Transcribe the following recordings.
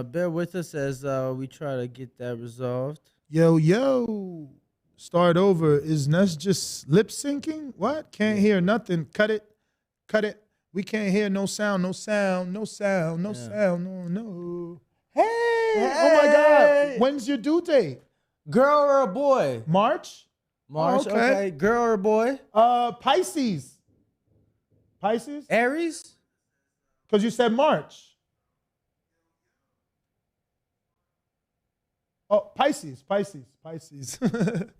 Bear with us as we try to get that resolved. Yo, yo. Start over. Is Ness just lip syncing? What? Can't hear nothing. Cut it. Cut it. We can't hear no sound, no sound, no sound, no sound, no, no. Hey! Oh my God. When's your due date? Girl or a boy? March? March, okay. Girl or a boy? Pisces. Pisces? Aries? Because you said March. Oh, Pisces.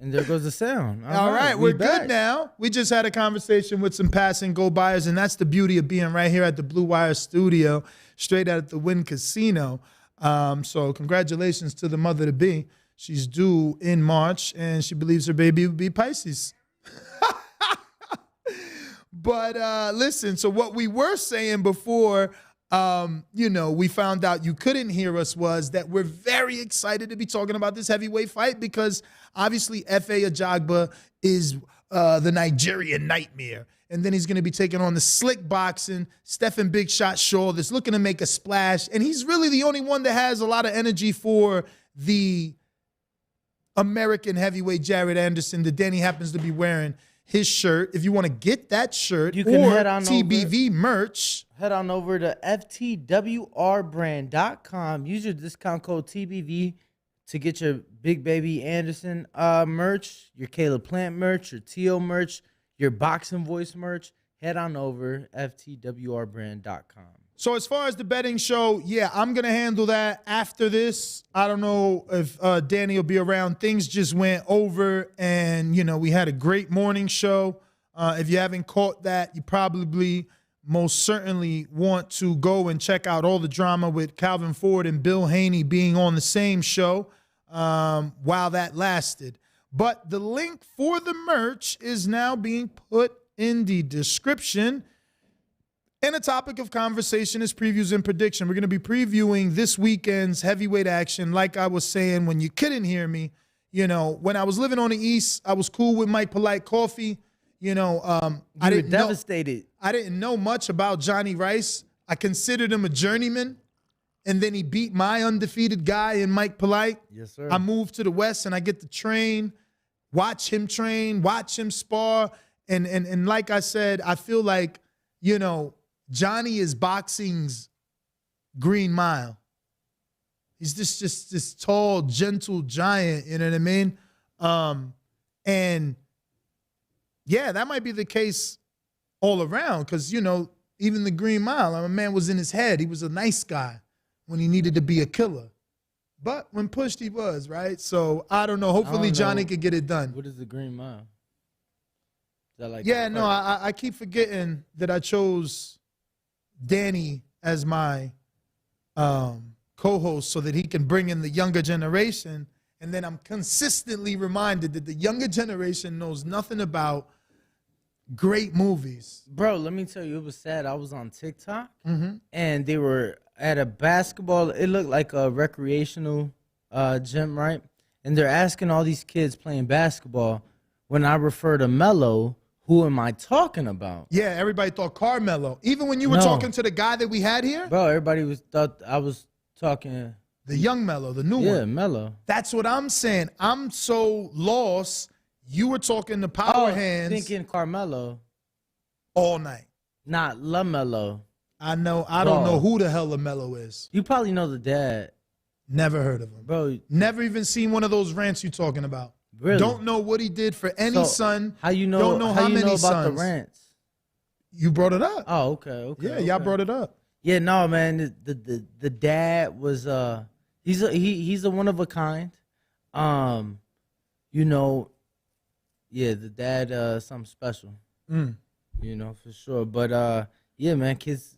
And there goes the sound. All right, we're good now. We just had a conversation with some pass and go buyers, and that's the beauty of being right here at the Blue Wire Studio, straight out at the Wynn Casino. So congratulations to the mother-to-be. She's due in March, and she believes her baby will be Pisces. But listen, so what we were saying before, we found out you couldn't hear us was that we're very excited to be talking about this heavyweight fight because obviously Efe Ajagba is the Nigerian nightmare. And then he's going to be taking on the slick boxing Stephan Big Shot Shaw that's looking to make a splash. And he's really the only one that has a lot of energy for the American heavyweight Jared Anderson that Danny happens to be wearing his shirt. If you want to get that shirt you can head on TBV merch, head on over to ftwrbrand.com. Use your discount code TBV to get your Big Baby Anderson merch, your Caleb Plant merch, your T.O. merch, your Boxing Voice merch. Head on over ftwrbrand.com. So as far as the betting show, yeah, I'm going to handle that after this. I don't know if Danny will be around. Things just went over and, we had a great morning show. If you haven't caught that, you probably most certainly want to go and check out all the drama with Calvin Ford and Bill Haney being on the same show while that lasted. But the link for the merch is now being put in the description. And the topic of conversation is previews and prediction. We're going to be previewing this weekend's heavyweight action. Like I was saying when you couldn't hear me, when I was living on the East, I was cool with Mike Polite Coffee. I didn't devastated. I didn't know much about Johnny Rice. I considered him a journeyman. And then he beat my undefeated guy in Mike Polite. Yes, sir. I moved to the West and I get to train, watch him spar. And like I said, I feel like, Johnny is boxing's Green Mile. He's just this tall, gentle giant, you know what I mean? And yeah, that might be the case all around because, even the Green Mile, a man was in his head. He was a nice guy when he needed to be a killer. But when pushed, he was, right? So I don't know. Hopefully Johnny could get it done. What is the Green Mile? Is that like I keep forgetting that I chose Danny as my co-host so that he can bring in the younger generation. And then I'm consistently reminded that the younger generation knows nothing about great movies. Bro, let me tell you, it was sad. I was on TikTok and they were at a basketball. It looked like a recreational gym, right? And they're asking all these kids playing basketball, when I refer to Melo, who am I talking about? Yeah, everybody thought Carmelo. Even when you were talking to the guy that we had here? Bro, everybody thought I was talking. The young Melo, the new one. Yeah, Melo. That's what I'm saying. I'm so lost. You were talking to Power Hands. Thinking Carmelo. All night. Not LaMelo. I know. I don't know who the hell LaMelo is. You probably know the dad. Never heard of him. Bro. Never even seen one of those rants you talking about. Really? Don't know what he did for any son. How you know? Don't know how many about sons. the rants? You brought it up. Oh, okay. Yeah, y'all brought it up. Yeah, no, man. The dad was he's a one of a kind. Yeah, the dad something special. For sure. But yeah, man, kids.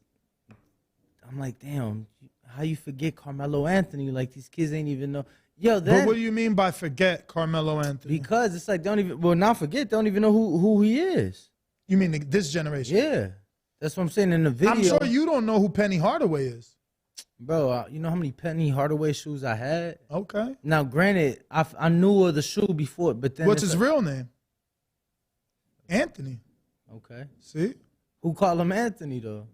I'm like, damn, how you forget Carmelo Anthony? Like these kids ain't even know. But what do you mean by forget Carmelo Anthony? Because it's like not forget, don't even know who he is. You mean this generation? Yeah. That's what I'm saying in the video. I'm sure you don't know who Penny Hardaway is. Bro, you know how many Penny Hardaway shoes I had? Okay. Now, granted, I knew of the shoe before, but then what's his real name? Anthony. Okay. See? Who call him Anthony though?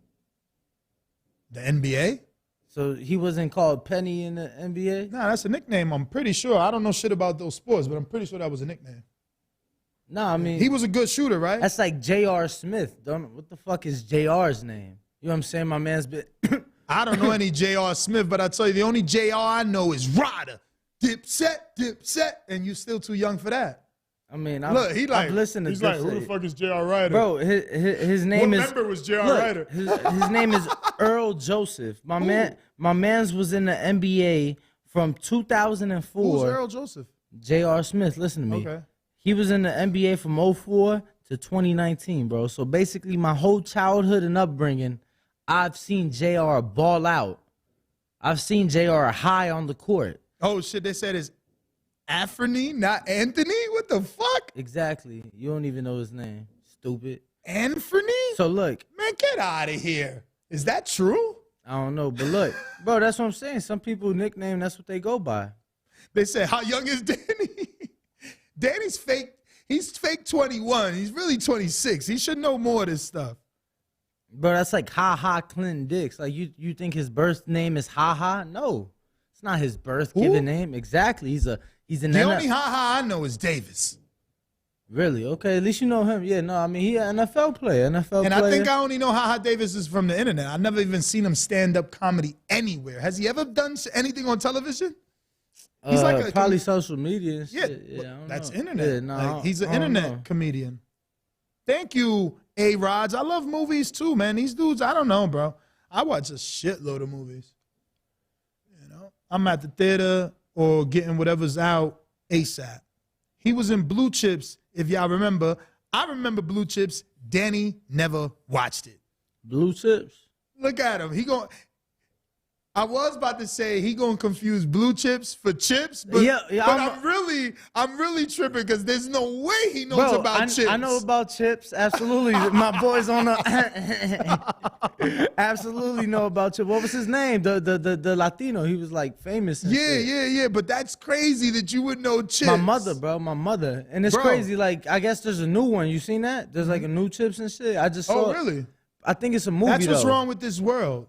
The NBA? So he wasn't called Penny in the NBA? Nah, that's a nickname. I'm pretty sure. I don't know shit about those sports, but I'm pretty sure that was a nickname. No, I mean He was a good shooter, right? that's like J.R. Smith. What the fuck is J.R.'s name? You know what I'm saying? My man's been. I don't know any J.R. Smith, but I tell you, the only J.R. I know is Ryder. Dipset, and you still too young for that. I mean, Look, I've listened to he's like, who the fuck is J.R. Ryder? Bro, his name is. What member was J.R. Look, Ryder? his name is Earl Joseph. My man's was in the NBA from 2004. Who's Earl Joseph? J.R. Smith, listen to me. Okay. He was in the NBA from 04 to 2019, bro. So basically, my whole childhood and upbringing, I've seen J.R. ball out. I've seen J.R. high on the court. Oh, shit, they said it's Anthony, not Anthony? What the fuck? Exactly. You don't even know his name. Stupid. Anthony? So look. Man, get out of here. Is that true? I don't know, but look. Bro, that's what I'm saying. Some people nickname, that's what they go by. They said, how young is Danny? Danny's fake. He's fake 21. He's really 26. He should know more of this stuff. Bro, that's like Ha Clinton Dix. Like you think his birth name is Ha? No. It's not his birth given name. Exactly. He's an The only Ha I know is Davis. Really? Okay, at least you know him. Yeah, no, I mean, he an NFL player. And I think I only know Ha Davis is from the internet. I've never even seen him stand-up comedy anywhere. Has he ever done anything on television? He's like probably social media and shit. Yeah, I that's know. internet. Yeah, no, like, he's an I don't internet know. comedian. Thank you, A-Rods. I love movies too, man. These dudes, I don't know, bro. I watch a shitload of movies. You know, I'm at the theater or getting whatever's out ASAP. He was in Blue Chips, if y'all remember. I remember Blue Chips. Danny never watched it. Blue Chips? Look at him. I was about to say he gonna confuse Blue Chips for chips, but, I'm really tripping because there's no way he knows about chips. I know about chips. Absolutely, my boys on the absolutely know about chips. What was his name? The Latino. He was like famous. And shit. Yeah. But that's crazy that you would know chips. My mother, bro. My mother. And it's crazy. Like I guess there's a new one. You seen that? There's like a new chips and shit. I just saw. Oh really? I think it's a movie. That's what's wrong with this world.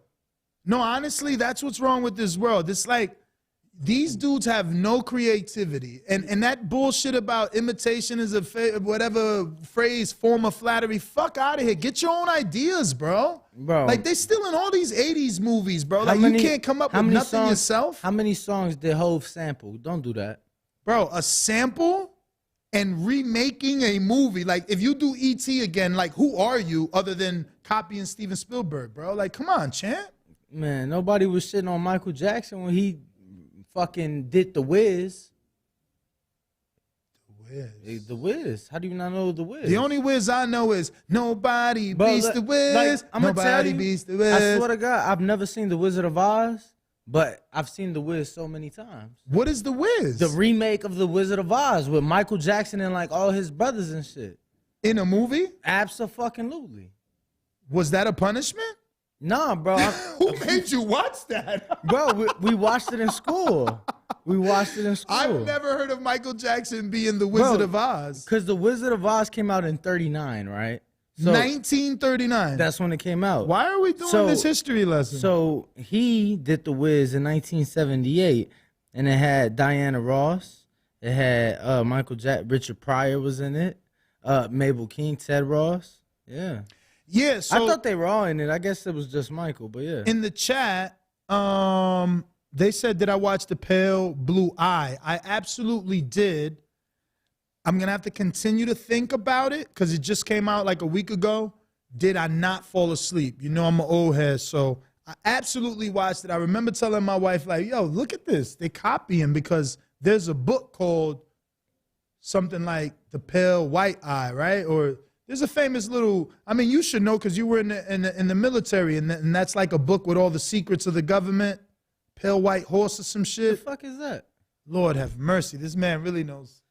No, honestly, that's what's wrong with this world. It's like these dudes have no creativity. And that bullshit about imitation is whatever phrase, form of flattery, fuck out of here. Get your own ideas, bro. Like, they still in all these 80s movies, bro. Like, you can't come up with nothing yourself. How many songs did Hov sample? Don't do that. Bro, a sample and remaking a movie. Like, if you do E.T. again, like, who are you other than copying Steven Spielberg, bro? Like, come on, champ. Man, nobody was shitting on Michael Jackson when he fucking did The Wiz. The Wiz. How do you not know The Wiz? The only Wiz I know is nobody beats The Wiz. Like, nobody beats The Wiz. I swear to God, I've never seen The Wizard of Oz, but I've seen The Wiz so many times. What is The Wiz? The remake of The Wizard of Oz with Michael Jackson and like all his brothers and shit. In a movie? Absolutely. Was that a punishment? Nah, bro. Who made you watch that? Bro, we watched it in school. I've never heard of Michael Jackson being the Wizard of Oz. Because the Wizard of Oz came out in 1939, right? So 1939. That's when it came out. Why are we doing this history lesson? So he did The Wiz in 1978, and it had Diana Ross. It had Michael Jackson. Richard Pryor was in it. Mabel King, Ted Ross. Yeah. Yeah, so I thought they were all in it. I guess it was just Michael, but yeah. In the chat, they said, did I watch The Pale Blue Eye? I absolutely did. I'm going to have to continue to think about it because it just came out like a week ago. Did I not fall asleep? You know I'm an old head, so I absolutely watched it. I remember telling my wife, like, yo, look at this. They copying because there's a book called something like The Pale White Eye, right? Or there's a famous little, I mean, you should know because you were in the military, and that's like a book with all the secrets of the government. Pale White Horse or some shit. The fuck is that? Lord have mercy. This man really knows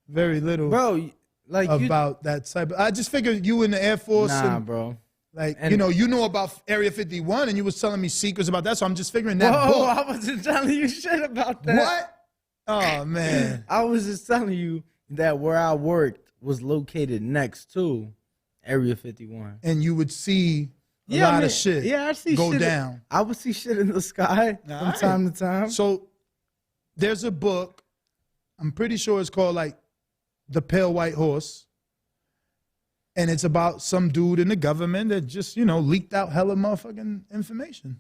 very little, bro. Like about that type. I just figured you in the Air Force. Nah, bro. Like, you know about Area 51, and you was telling me secrets about that, so I'm just figuring that book. I wasn't telling you shit about that. What? Oh, man. I was just telling you that where I worked was located next to Area 51. And you would see a lot of shit Yeah, I see go shit. down. I would see shit in the sky from time to time. So there's a book. I'm pretty sure it's called like The Pale White Horse. And it's about some dude in the government that just, leaked out hella motherfucking information.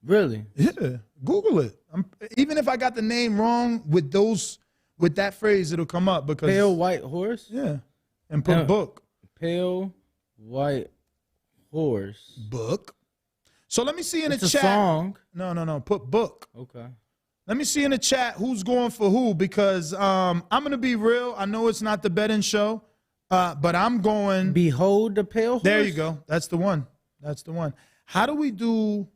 Really? Yeah. Google it. Even if I got the name wrong with that phrase, it'll come up because Pale White Horse? Yeah. And put book. Pale White Horse. Book. So let me see in the It's chat. a song. No. Put book. Okay. Let me see in the chat who's going for who because I'm going to be real. I know it's not the betting show, but I'm going. Behold the Pale Horse? There you go. That's the one. How do we do?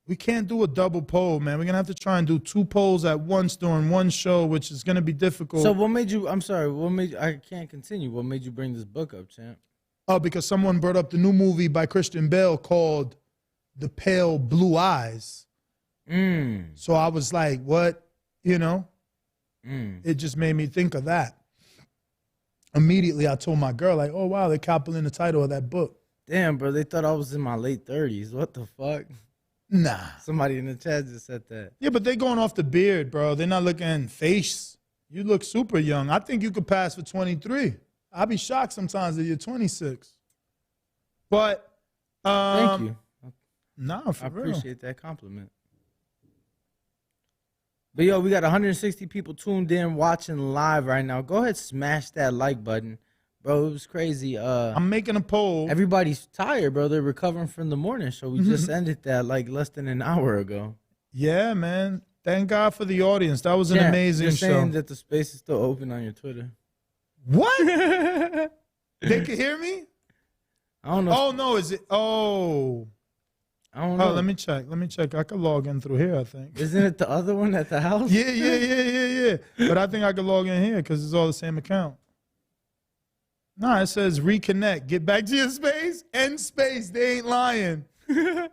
We can't do a double poll, man. We're going to have to try and do 2 polls at once during one show, which is going to be difficult. So what made you, I can't continue. What made you bring this book up, champ? Oh, because someone brought up the new movie by Christian Bale called The Pale Blue Eyes. So I was like, what? It just made me think of that. Immediately, I told my girl, like, oh, wow, they're coupling the title of that book. Damn, bro, they thought I was in my late 30s. What the fuck? Nah. Somebody in the chat just said that. Yeah, but they're going off the beard, bro. They're not looking face. You look super young. I think you could pass for 23. I'd be shocked sometimes that you're 26. But thank you. Nah, for real. I appreciate that compliment. But yo, we got 160 people tuned in watching live right now. Go ahead, smash that like button. Bro, it was crazy. I'm making a poll. Everybody's tired, bro. They're recovering from the morning show. We just ended that like less than an hour ago. Yeah, man. Thank God for the audience. That was an amazing show. You're saying that the space is still open on your Twitter. What? They can hear me? I don't know. Oh, no. Is it? Oh. I don't know. Oh, let me check. I could log in through here, I think. Isn't it the other one at the house? Yeah. But I think I could log in here because it's all the same account. Nah, it says reconnect. Get back to your space. End space. They ain't lying. Let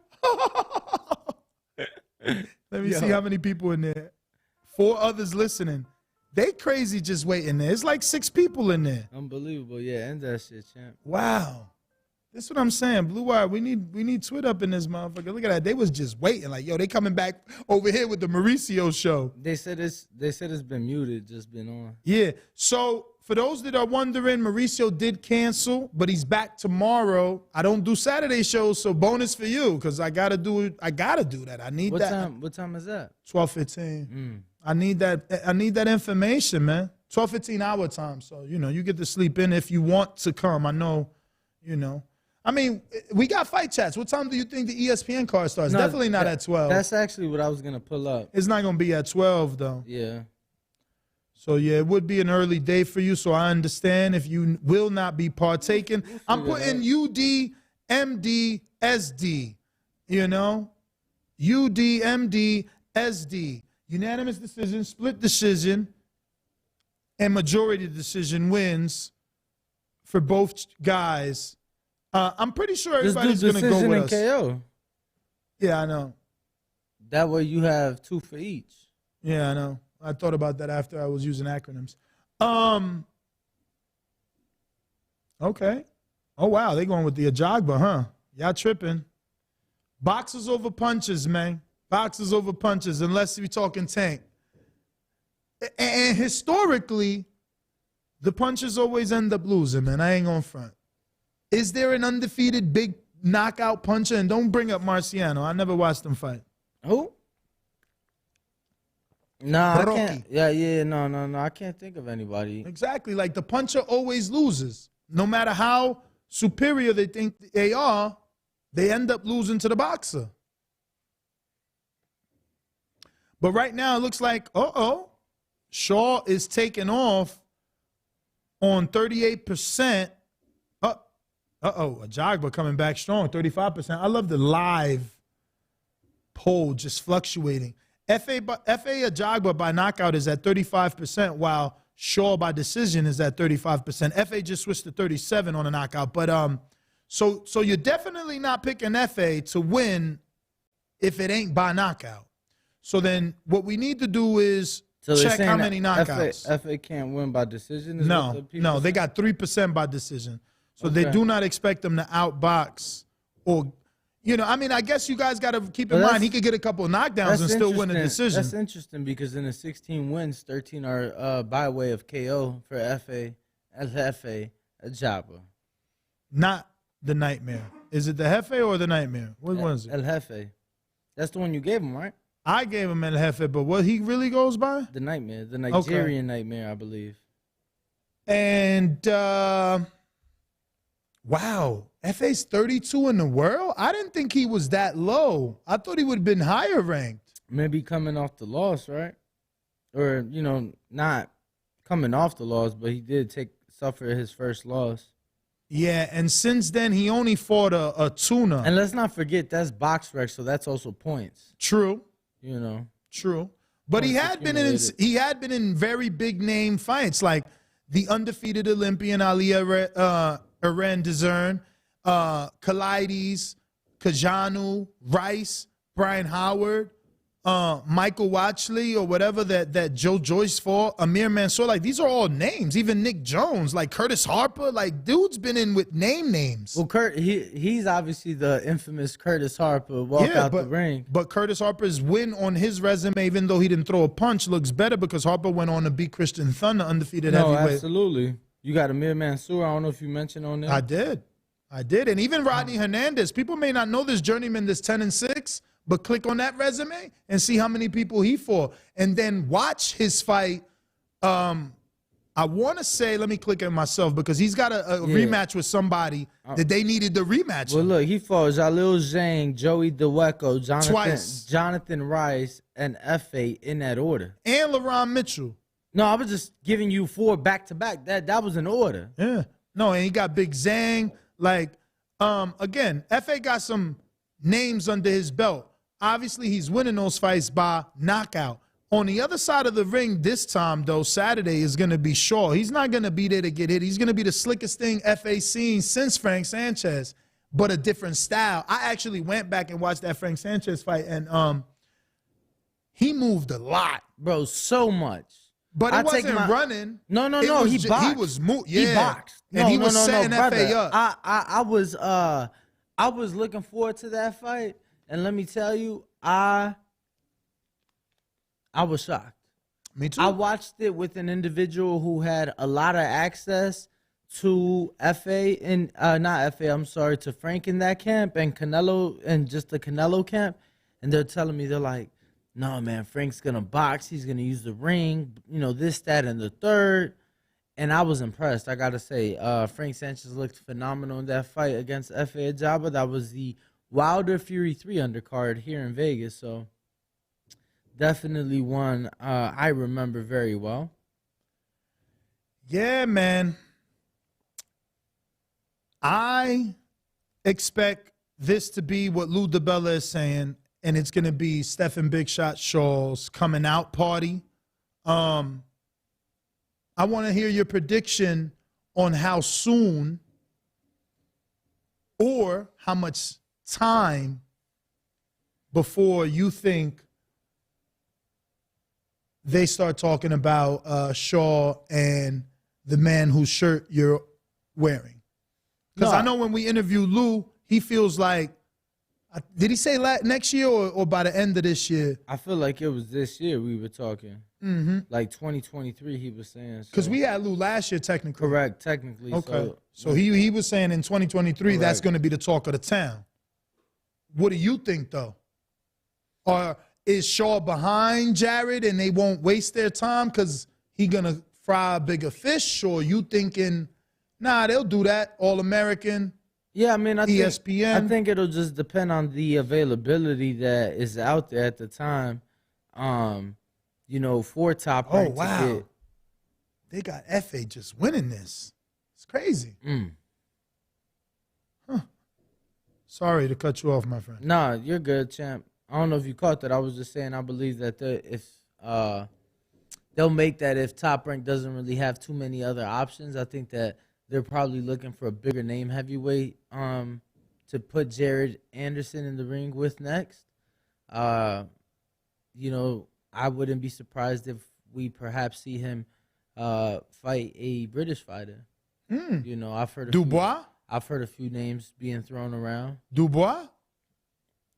me see how many people in there. 4 others listening. They crazy just waiting there. It's like 6 people in there. Unbelievable. Yeah, end that shit, champ. Wow. That's what I'm saying. Blue Wire, we need Twitter up in this motherfucker. Look at that. They was just waiting. Like, yo, they coming back over here with the Mauricio show. They said it's been muted, just been on. Yeah. So for those that are wondering, Mauricio did cancel, but he's back tomorrow. I don't do Saturday shows, so bonus for you, because I gotta do it. I gotta do that. I need that. What time is that? 12:15. I need that information, man. 12:15 our time. So, you get to sleep in if you want to come. I know, I mean, we got fight chats. What time do you think the ESPN card starts? No, definitely not at 12. That's actually what I was going to pull up. It's not going to be at 12, though. Yeah. So, yeah, it would be an early day for you, so I understand if you will not be partaking. I'm putting UD, MD, SD, UD, MD, SD. Unanimous decision, split decision, and majority decision wins for both guys. I'm pretty sure everybody's going to go with us. KO. Yeah, I know. That way you have 2 for each. Yeah, I know. I thought about that after I was using acronyms. Okay. Oh, wow. They're going with the Ajagba, huh? Y'all tripping. Boxers over punches, man. Boxers over punches, unless we're talking Tank. And historically, the punches always end up losing, man. I ain't going front. Is there an undefeated big knockout puncher? And don't bring up Marciano. I never watched him fight. Who? Nah, I can't. Yeah, no. I can't think of anybody. Exactly. Like the puncher always loses. No matter how superior they think they are, they end up losing to the boxer. But right now it looks like, Shaw is taking off on 38%. Ajagba coming back strong, 35%. I love the live poll just fluctuating. Efe Ajagba by knockout is at 35%, while Shaw by decision is at 35%. Efe just switched to 37 on a knockout. But so you're definitely not picking Efe to win if it ain't by knockout. So then what we need to do is check how many knockouts. Efe can't win by decision? No, they got 3% by decision. So they do not expect them to outbox or, I mean, I guess you guys got to keep in mind he could get a couple of knockdowns and still win a decision. That's interesting because in the 16 wins, 13 are by way of KO for Efe Ajagba. Not the Nightmare. Is it the Jefe or the Nightmare? What one is it? El Jefe. That's the one you gave him, right? I gave him El Jefe, but what he really goes by? The Nightmare. The Nigerian Nightmare, I believe. And, wow, Efe's 32 in the world? I didn't think he was that low. I thought he would have been higher ranked. Maybe coming off the loss, right? Or, not coming off the loss, but he did suffer his first loss. Yeah, and since then, he only fought a tuna. And let's not forget, that's box rec, so that's also points. True. True. But he had been in very big name fights, like the undefeated Olympian Ali Erendezern, Kalides, Kajanu, Rice, Brian Howard, Michael Watchley, or whatever that Joe Joyce fought, Amir Mansour. Like, these are all names. Even Nick Jones, like Curtis Harper. Like, dude's been in with names. Well, he's obviously the infamous Curtis Harper out the ring. But Curtis Harper's win on his resume, even though he didn't throw a punch, looks better because Harper went on to beat Christian Thunder, undefeated heavyweight. Absolutely. You got Amir Mansour. I don't know if you mentioned on there. I did. And even Rodney Hernandez. People may not know this journeyman, this 10-6. But click on that resume and see how many people he fought. And then watch his fight. I want to say, let me click it myself because he's got a rematch with somebody that they needed the rematch. Well, look, he fought Jalil Zhang, Joey DeWeco, Jonathan Rice, and Efe in that order. And LaRon Mitchell. No, I was just giving you 4 back-to-back. That was an order. Yeah. No, and he got Big Zhang. Like, again, Efe got some names under his belt. Obviously, he's winning those fights by knockout. On the other side of the ring this time, though, Saturday is going to be Shaw. He's not going to be there to get hit. He's going to be the slickest thing Efe's seen since Frank Sanchez, but a different style. I actually went back and watched that Frank Sanchez fight, and he moved a lot. Bro, so much. But it wasn't running. No. He boxed. He was yeah. He boxed. And he was setting Efe up. I was looking forward to that fight. And let me tell you, I was shocked. Me too. I watched it with an individual who had a lot of access to to Frank in that camp and Canelo and just the Canelo camp. And they're telling me, they're like, no, man, Frank's going to box. He's going to use the ring, this, that, and the third. And I was impressed, I got to say. Frank Sanchez looked phenomenal in that fight against Efe Ajagba. That was the Wilder Fury 3 undercard here in Vegas. So definitely one I remember very well. Yeah, man. I expect this to be what Lou DiBella is saying, and it's going to be Stephan Big Shot Shaw's coming out party. I want to hear your prediction on how soon or how much time before you think they start talking about Shaw and the man whose shirt you're wearing. Because I know when we interview Lou, he feels like, did he say next year or by the end of this year? I feel like it was this year we were talking. Mm-hmm. Like 2023 he was saying. Because we had Lou last year technically. Correct, technically. Okay. So he was saying in 2023 that's going to be the talk of the town. What do you think, though? Or is Shaw behind Jared and they won't waste their time because he going to fry a bigger fish? Or you thinking, nah, they'll do that, All-American, yeah, I mean, ESPN? I think it'll just depend on the availability that is out there at the time, for Top Rank. Oh, wow. They got Efe just winning this. It's crazy. Huh. Sorry to cut you off, my friend. Nah, you're good, champ. I don't know if you caught that. I was just saying I believe that if they'll make that if Top Rank doesn't really have too many other options. I think that they're probably looking for a bigger name heavyweight to put Jared Anderson in the ring with next. I wouldn't be surprised if we perhaps see him fight a British fighter. I've heard Dubois? I've heard a few names being thrown around. Dubois?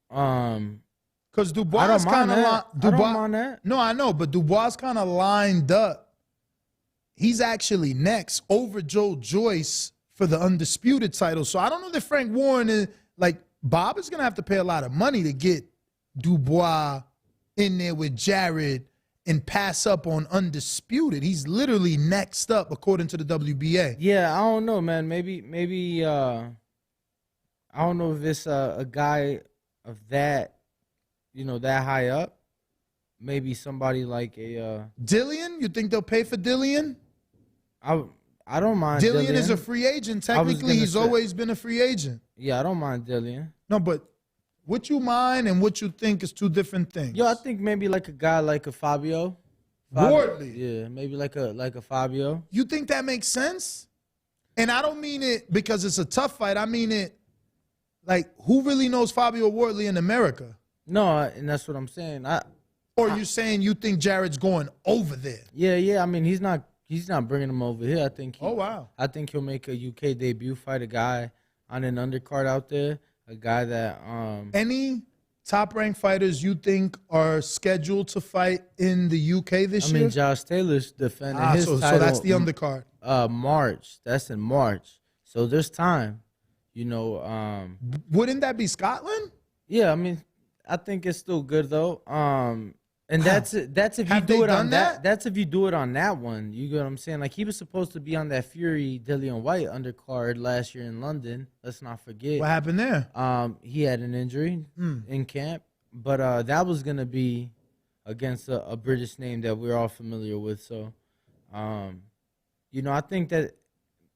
Because Dubois I don't is mind kind of that. I don't mind that. No, I know, but Dubois kind of lined up. He's actually next over Joe Joyce for the undisputed title. So I don't know that Frank Warren is like Bob is gonna have to pay a lot of money to get Dubois in there with Jared and pass up on undisputed. He's literally next up according to the WBA. Yeah, I don't know, man. Maybe I don't know if it's a guy of that, that high up. Maybe somebody like a Dillian. You think they'll pay for Dillian? I don't mind. Dillian is a free agent. Technically, he's always been a free agent. Yeah, I don't mind Dillian. No, but what you mind and what you think is two different things. Yo, I think maybe like a guy like a Fabio. Wardley. Yeah, maybe like a Fabio. You think that makes sense? And I don't mean it because it's a tough fight. I mean it like who really knows Fabio Wardley in America? No, and that's what I'm saying. Or you saying you think Jared's going over there? Yeah. I mean, he's not bringing him over here. I think. Oh wow. I think he'll make a UK debut, fight a guy on an undercard out there, a guy that. Any top-ranked fighters you think are scheduled to fight in the UK this year? I mean, Josh Taylor's defending his title. So that's the undercard. March. That's in March. So there's time. Wouldn't that be Scotland? Yeah, I mean, I think it's still good though. And that's if you do it on that. That's if you do it on that one. You get what I'm saying? Like he was supposed to be on that Fury Dillian White undercard last year in London. Let's not forget. What happened there? He had an injury in camp, but that was gonna be against a British name that we're all familiar with. So, I think that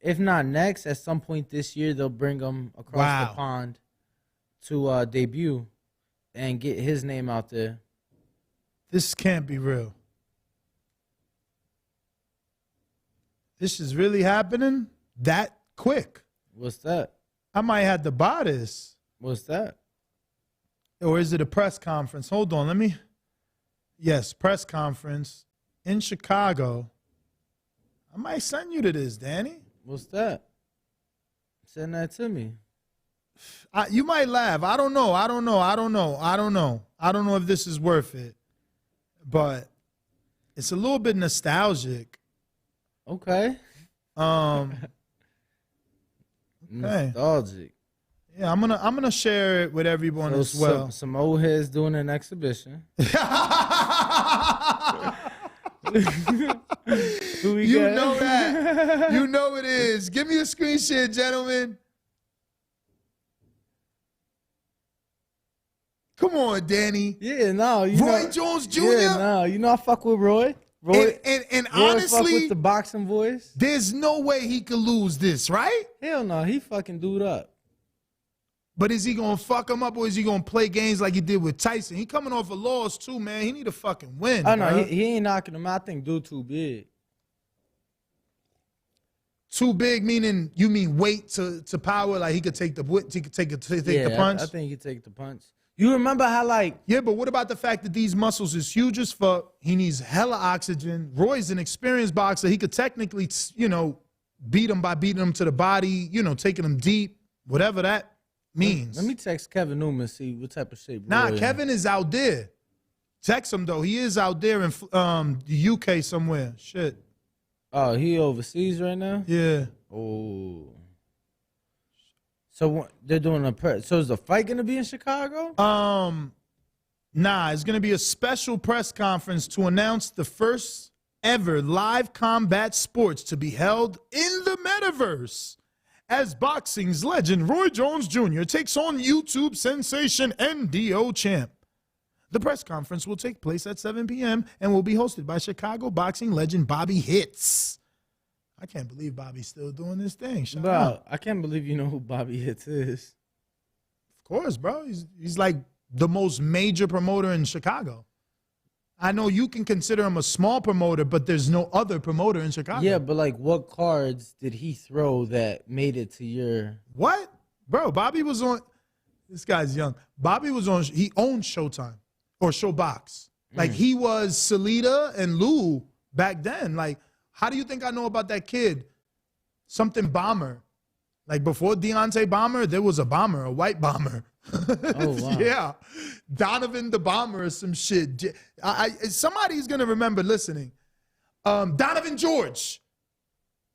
if not next, at some point this year they'll bring him across the pond to debut and get his name out there. This can't be real. This is really happening that quick. What's that? I might have to buy this. What's that? Or is it a press conference? Hold on, Yes, press conference in Chicago. I might send you to this, Danny. What's that? Send that to me. You might laugh. I don't know if this is worth it. But it's a little bit nostalgic. Okay. Nostalgic. Yeah, I'm gonna share it with everyone as well. Some old heads doing an exhibition. You know that. You know it is. Give me a screen share, gentlemen. Come on, Danny. Yeah, no. Roy Jones Jr.? Yeah, no. I fuck with Roy. And honestly, fuck with the boxing voice. There's no way he could lose this, right? Hell no. He fucking dude up. But is he going to fuck him up or is he going to play games like he did with Tyson? He coming off a loss too, man. He need to fucking win. Oh, no. He ain't knocking him out. I think dude too big. Too big meaning you mean weight to power? Like he could take the punch? I think he could take the punch. You remember how Yeah, but what about the fact that these muscles is huge as fuck? He needs hella oxygen. Roy's an experienced boxer. He could technically, beat him by beating him to the body, taking him deep, whatever that means. Let me text Kevin Newman, see what type of shape. Nah, Kevin is out there. Text him, though. He is out there in the UK somewhere. Shit. Oh, he overseas right now? Yeah. Oh. So they're doing so is the fight going to be in Chicago? Nah, it's going to be a special press conference to announce the first ever live combat sports to be held in the metaverse as boxing's legend Roy Jones Jr. takes on YouTube sensation NDO champ. The press conference will take place at 7 p.m. and will be hosted by Chicago boxing legend Bobby Hitz. I can't believe Bobby's still doing this thing. Bro, I can't believe you know who Bobby Hitz is. Of course, bro. He's like the most major promoter in Chicago. I know you can consider him a small promoter, but there's no other promoter in Chicago. Yeah, but what cards did he throw that made it to your... What? Bro, Bobby was on... This guy's young. Bobby was on... He owned Showtime or Showbox. He was Salida and Lou back then. How do you think I know about that kid? Something Bomber. Like before Deontay Bomber, there was a bomber, a white bomber. Oh, wow. Yeah. Donovan the Bomber or some shit. Somebody's going to remember listening. Donovan George.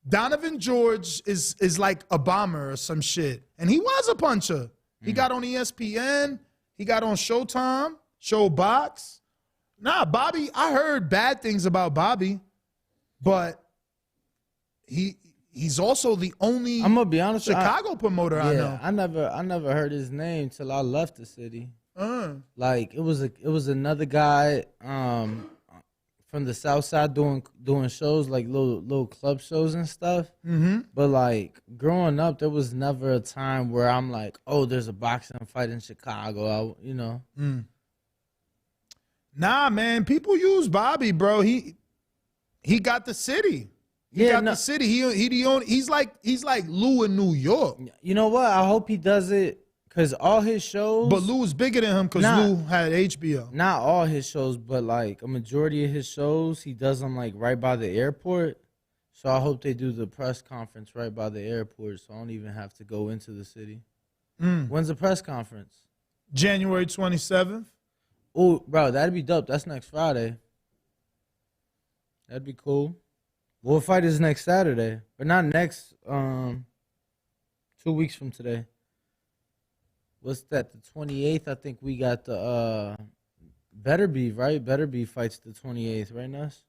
Donovan George is like a bomber or some shit. And he was a puncher. He got on ESPN. He got on Showtime, Showbox. Nah, Bobby, I heard bad things about Bobby, but he's also the only I'm gonna be honest, Chicago promoter I know. I never heard his name till I left the city. Like it was another guy from the South Side doing shows, like little club shows and stuff. Mm-hmm. But like growing up, there was never a time where I'm like, oh, there's a boxing fight in Chicago. Nah, man, people use Bobby, bro. He got the city. The city. He's like Lou in New York. You know what? I hope he does it because all his shows. But Lou's bigger than him because Lou had HBO. Not all his shows, but like a majority of his shows, he does them like right by the airport. So I hope they do the press conference right by the airport, so I don't even have to go into the city. When's the press conference? January 27th. Oh, bro, that'd be dope. That's next Friday. That'd be cool. We'll fight is next Saturday, but not next 2 weeks from today. What's that? The 28th. I think we got the Better Beef, right? Better Beef fights the 28th, right, Nuss?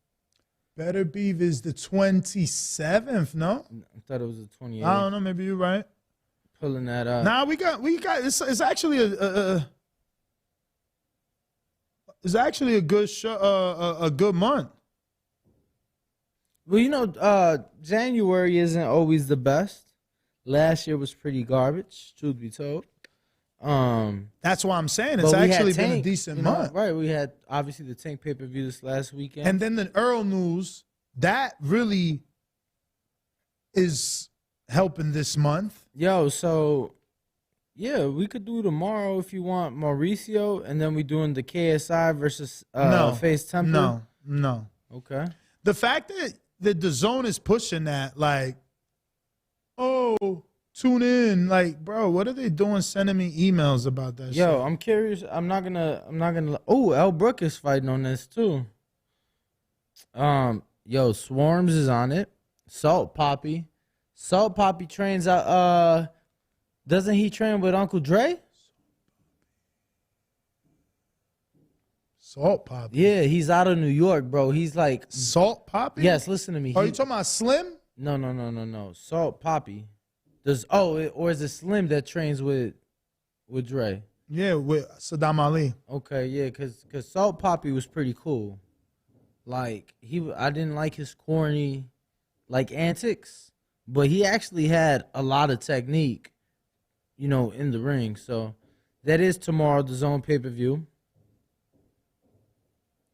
Better Beef is the 27th, no? I thought it was the 28th. I don't know. Maybe you're right. Pulling that up. Nah, we got. It's actually a good show. A good month. Well, January isn't always the best. Last year was pretty garbage, truth be told. That's why I'm saying it's actually been a decent month. Right, we had obviously the Tank pay-per-view this last weekend. And then the Earl news, that really is helping this month. Yo, so, yeah, we could do tomorrow if you want Mauricio, and then we doing the KSI versus Face Temple. No. Okay. The fact that the zone is pushing that, like, oh, tune in, like, bro, what are they doing sending me emails about that shit? Yo, I'm curious. I'm not gonna oh, El Brook is fighting on this too. Yo, Swarms is on it. Salt Poppy trains out doesn't he train with Uncle Dre? Salt Poppy? Yeah, he's out of New York, bro. He's like Salt Poppy? Yes, listen to me. Are you talking about Slim? No. Salt Poppy. Or is it Slim that trains with Dre? Yeah, with Saddam Ali. Okay, yeah, cause Salt Poppy was pretty cool. Like I didn't like his corny, like antics, but he actually had a lot of technique, in the ring. So that is tomorrow, the Zone pay-per-view.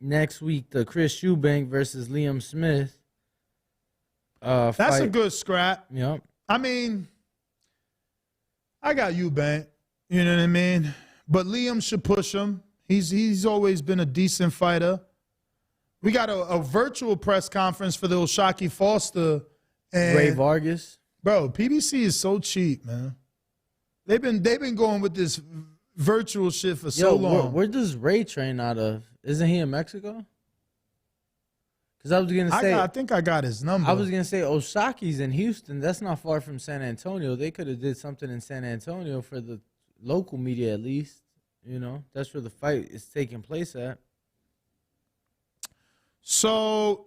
Next week, the Chris Eubank versus Liam Smith. That's fight. A good scrap. Yep. I mean, I got Eubank. You know what I mean? But Liam should push him. He's always been a decent fighter. We got a virtual press conference for the Oshaki Foster and Ray Vargas. Bro, PBC is so cheap, man. They've been going with this virtual shit for so long. Where does Ray train out of? Isn't he in Mexico? Because I was gonna say, I think I got his number. I was gonna say Oshaki's in Houston. That's not far from San Antonio. They could have did something in San Antonio for the local media, at least. That's where the fight is taking place at. So,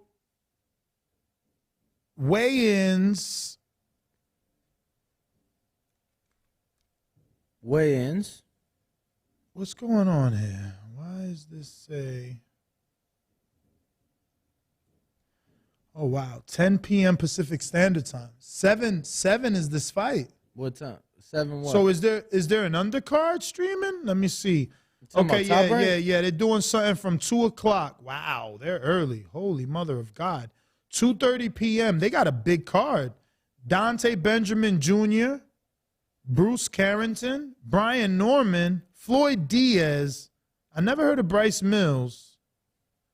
weigh-ins. What's going on here? Why is this say? Oh, wow. 10 p.m. Pacific Standard Time. 7 is this fight. What time? 7 what? So is there an undercard streaming? Let me see. Okay, yeah. They're doing something from 2 o'clock. Wow, they're early. Holy mother of God. 2:30 p.m. They got a big card. Dante Benjamin Jr., Bruce Carrington, Brian Norman, Floyd Diaz. I never heard of Bryce Mills.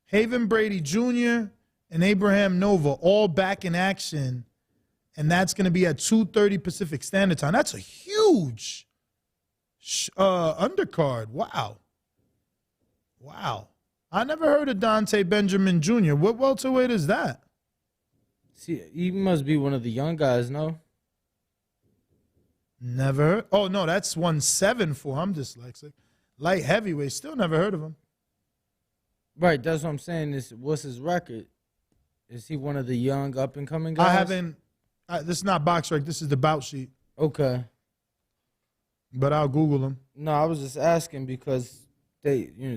Haven Brady Jr., and Abraham Nova, all back in action. and that's going to be at 2:30 Pacific Standard Time. That's a huge undercard. Wow. I never heard of Dante Benjamin Jr. What welterweight is that? See, he must be one of the young guys, no? Never heard. Oh, no, that's 174. I'm dyslexic. Light heavyweight. Still never heard of him. Right, that's what I'm saying. What's his record? Is he one of the young up-and-coming guys? I haven't. This is not BoxRec. This is the bout sheet. Okay. But I'll Google him. No, I was just asking because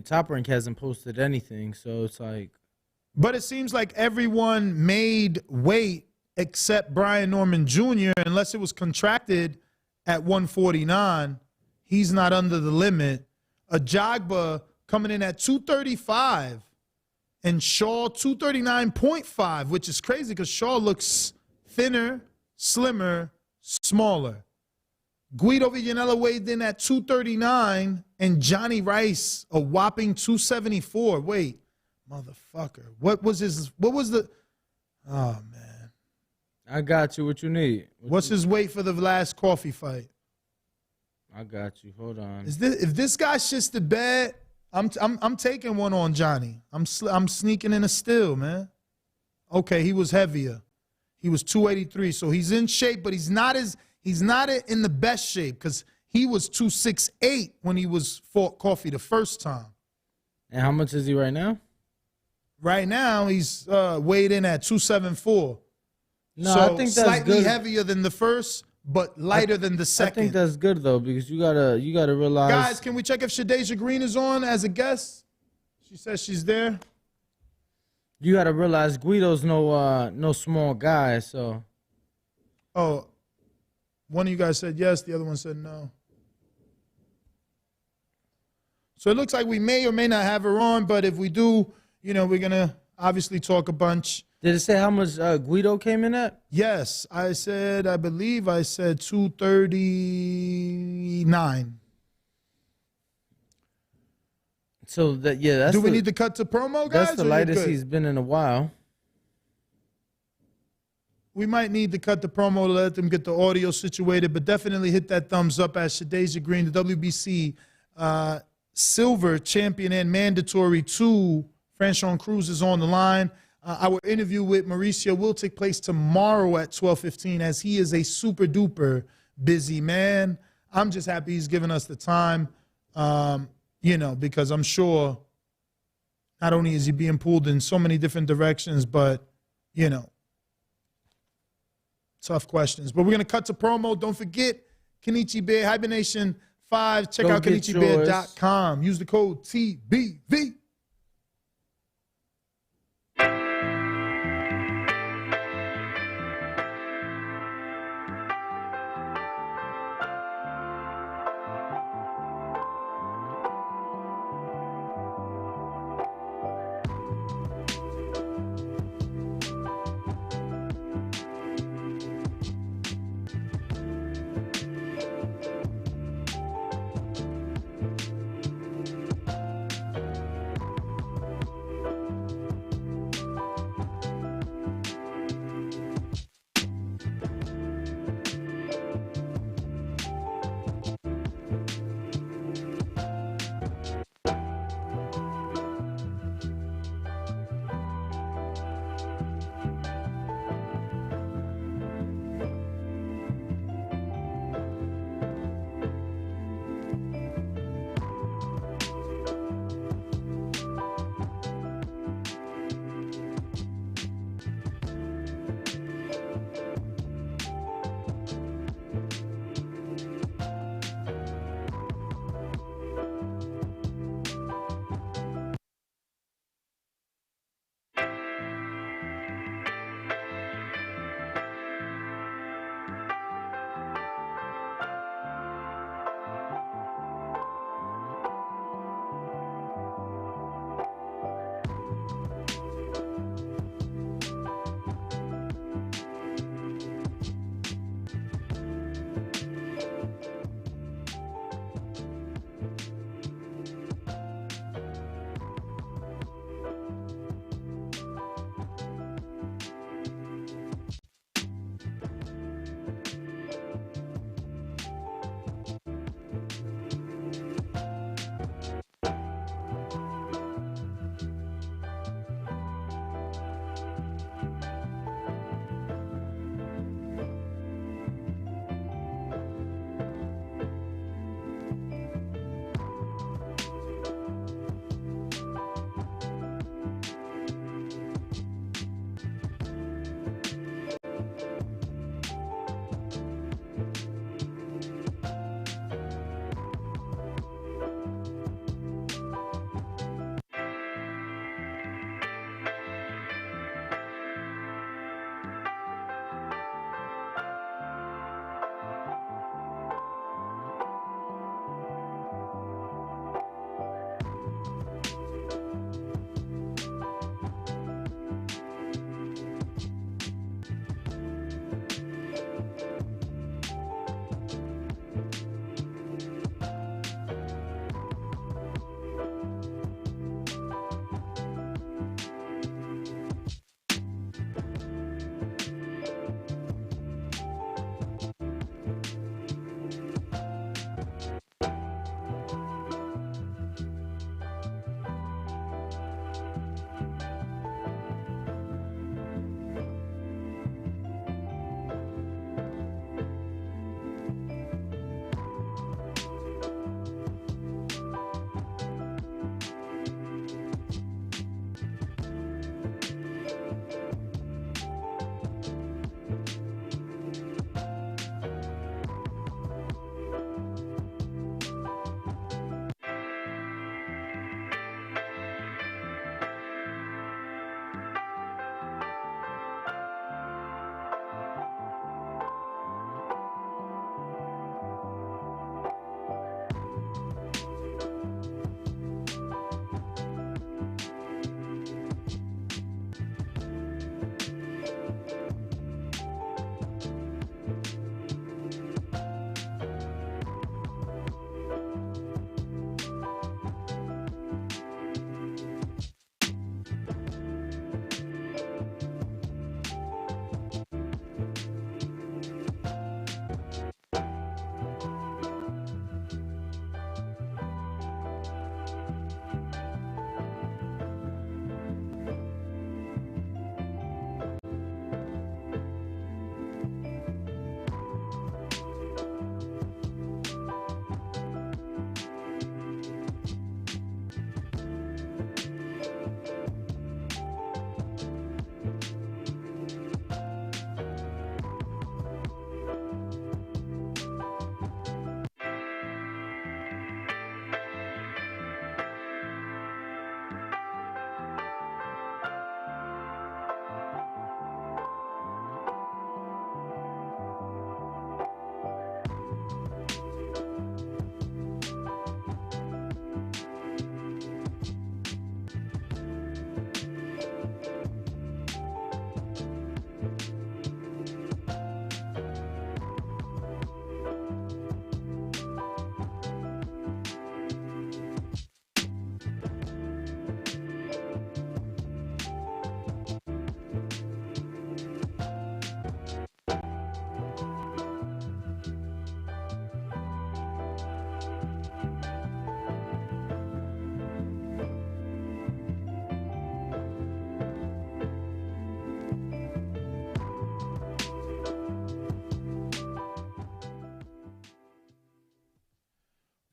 Top Rank hasn't posted anything, so it's like. But it seems like everyone made weight except Brian Norman Jr. Unless it was contracted at 149. He's not under the limit. Ajagba coming in at 235 and Shaw 239.5, which is crazy because Shaw looks thinner, slimmer, smaller. Guido Vianello weighed in at 239 and Johnny Rice a whopping 274. Wait, motherfucker. What was the, oh, man. I got you. What you need? What's his weight for the last coffee fight? I got you. Hold on. If this guy shits the bed, I'm taking one on Johnny. I'm sneaking in a steal, man. Okay, he was heavier. He was 283, so he's in shape, but he's not in the best shape because he was 268 when he was fought Coffee the first time. And how much is he right now? Right now, he's weighed in at 274. No, so I think that's slightly good. Heavier than the first, but lighter than the second. I think that's good though because you gotta realize. Guys, can we check if Shadeja Green is on as a guest? She says she's there. You gotta realize Guido's no small guy, so. Oh, one of you guys said yes, the other one said no. So it looks like we may or may not have her on, but if we do, we're gonna obviously talk a bunch. Did it say how much Guido came in at? Yes, I believe I said 239. So that's. Do we need to cut to promo, guys? That's the lightest he's been in a while. We might need to cut the promo to let them get the audio situated, but definitely hit that thumbs up as Shadeja Green, the WBC silver champion and mandatory 2. Franchon Cruz is on the line. Our interview with Mauricio will take place tomorrow at 12:15 as he is a super duper busy man. I'm just happy he's giving us the time, because I'm sure not only is he being pulled in so many different directions, but, tough questions. But we're going to cut to promo. Don't forget, Kenichi Bear, Hibernation 5. Check out KenichiBear.com. Use the code TBV.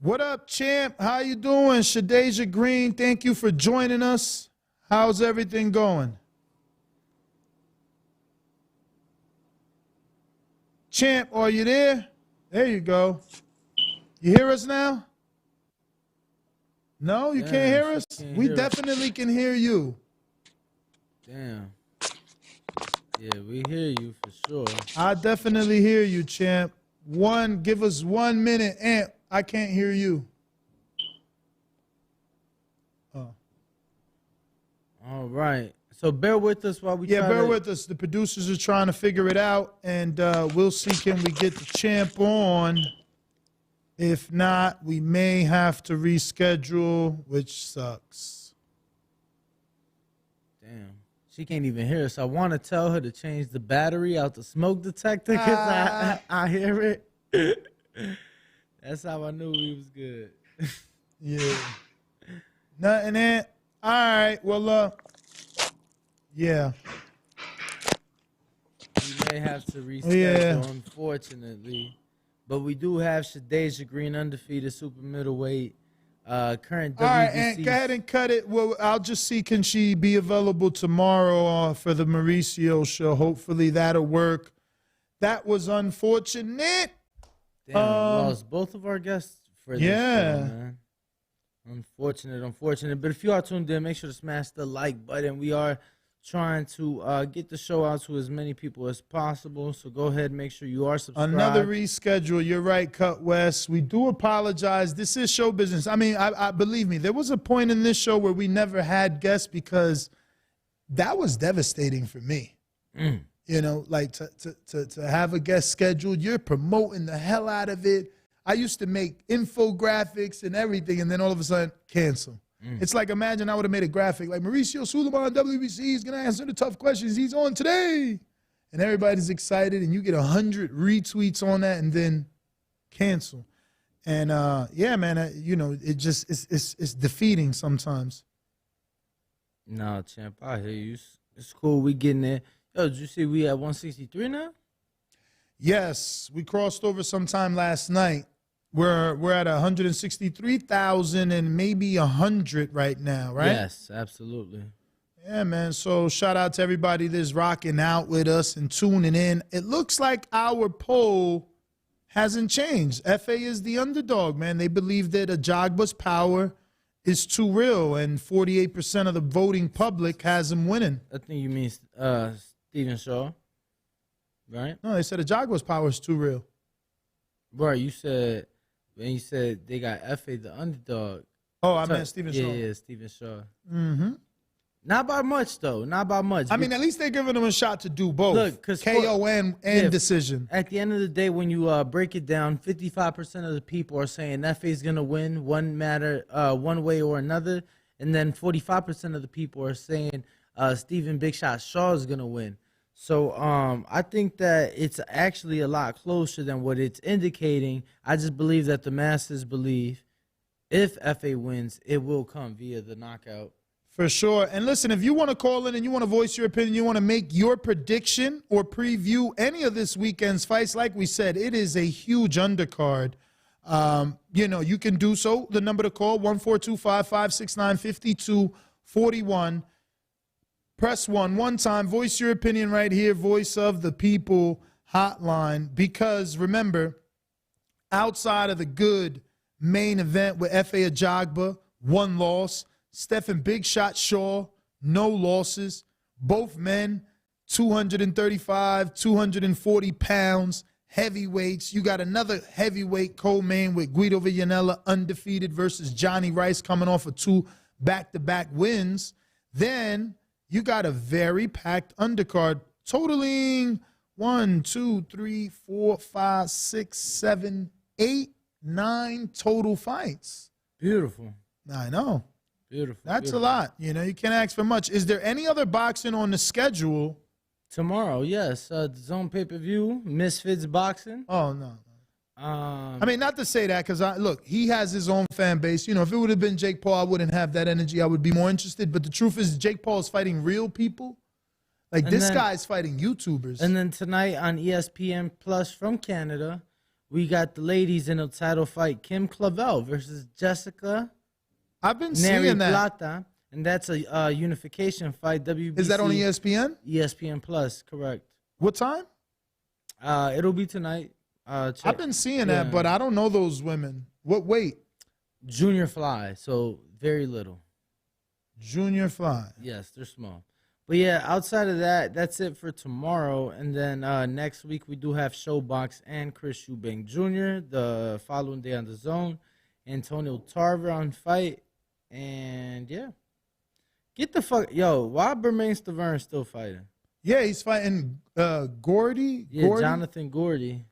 What up, champ? How you doing? Shadeja Green, thank you for joining us. How's everything going? Champ, are you there? There you go. You hear us now? No, you can't hear us? We definitely can hear you. Damn. Yeah, we hear you for sure. I definitely hear you, champ. Give us 1 minute. Amp, I can't hear you. Oh. All right. So bear with us while we bear with us. The producers are trying to figure it out, and we'll see can we get the champ on. If not, we may have to reschedule, which sucks. Damn. She can't even hear us. I want to tell her to change the battery out the smoke detector because I hear it. That's how I knew we was good. Yeah. Nothing in. All right. Well, yeah. We may have to reschedule, unfortunately. But we do have Shadeja Green, undefeated super middleweight, current WBC. All right, and go ahead and cut it. Well, I'll just see can she be available tomorrow for the Mauricio show. Hopefully that'll work. That was unfortunate. Damn, we lost both of our guests for this show, man. Unfortunate. But if you are tuned in, make sure to smash the like button. We are trying to get the show out to as many people as possible. So go ahead and make sure you are subscribed. Another reschedule. You're right, Cut West. We do apologize. This is show business. I mean, I believe me, there was a point in this show where we never had guests because that was devastating for me. You know, like to have a guest scheduled, you're promoting the hell out of it. I used to make infographics and everything, and then all of a sudden, cancel. It's like, imagine I would have made a graphic like Mauricio Sulaiman, WBC, is going to answer the tough questions. He's on today. And everybody's excited, and you get 100 retweets on that and then cancel. And, yeah, man, you know, it just it's defeating sometimes. No, champ, I hear you. It's cool. We getting there. Yo, did you see we at 163 now? Yes, we crossed over sometime last night. We're at 163,000 and maybe 100 right now, right? Yes, absolutely. Yeah, man. So shout out to everybody that's rocking out with us and tuning in. It looks like our poll hasn't changed. Efe is the underdog, man. They believe that Ajagba's power is too real, and 48% of the voting public has him winning. I think you mean Stephen Shaw, right? No, they said Ajagba's power is too real. Right, you said... When you said they got Efe the underdog. Oh, I meant Stephen Shaw. Yeah, Stephen Shaw. Mm-hmm. Not by much, though. Not by much. I mean, at least they're giving him a shot to do both. Look, KO and decision. At the end of the day, when you break it down, 55% of the people are saying Efe's going to win one way or another. And then 45% of the people are saying Stephen Big Shot Shaw is going to win. So I think that it's actually a lot closer than what it's indicating. I just believe that the masses believe if Efe wins, it will come via the knockout. For sure. And listen, if you want to call in and you want to voice your opinion, you want to make your prediction or preview any of this weekend's fights, like we said, it is a huge undercard. You know, you can do so. The number to call, 1-425-569-5241. Press 1 one time. Voice your opinion right here. Voice of the People hotline. Because remember, outside of the good main event with Efe Ajagba, 1 loss. Stephan Big Shot Shaw, no losses. Both men, 235, 240 pounds, heavyweights. You got another heavyweight co-main with Guido Vianello, undefeated, versus Johnny Rice coming off of 2 back-to-back wins. Then you got a very packed undercard totaling 1, 2, 3, 4, 5, 6, 7, 8, 9 total fights. Beautiful. I know. Beautiful. That's a lot. You know, you can't ask for much. Is there any other boxing on the schedule? Tomorrow, yes. The Zone pay-per-view, Misfits Boxing. Oh, no. I mean, not to say that, because, look, he has his own fan base. You know, if it would have been Jake Paul, I wouldn't have that energy. I would be more interested. But the truth is, Jake Paul is fighting real people. Like, this guy's fighting YouTubers. And then tonight on ESPN Plus from Canada, we got the ladies in a title fight. Kim Clavel versus Jessica I've been Neri seeing that. Plata. And that's a unification fight. WBC. Is that on ESPN? ESPN Plus, correct. What time? It'll be tonight. I've been seeing that, but I don't know those women. What weight? Junior fly, so very little. Junior fly. Yes, they're small. But yeah, outside of that, that's it for tomorrow. And then next week we do have Showbox and Chris Eubank Jr. The following day on the Zone. Antonio Tarver on fight. And yeah. Get the fuck, yo, why Bermain Stavern still fighting? Yeah, he's fighting Gordy. Yeah, Gordy? Jonathan Gordy.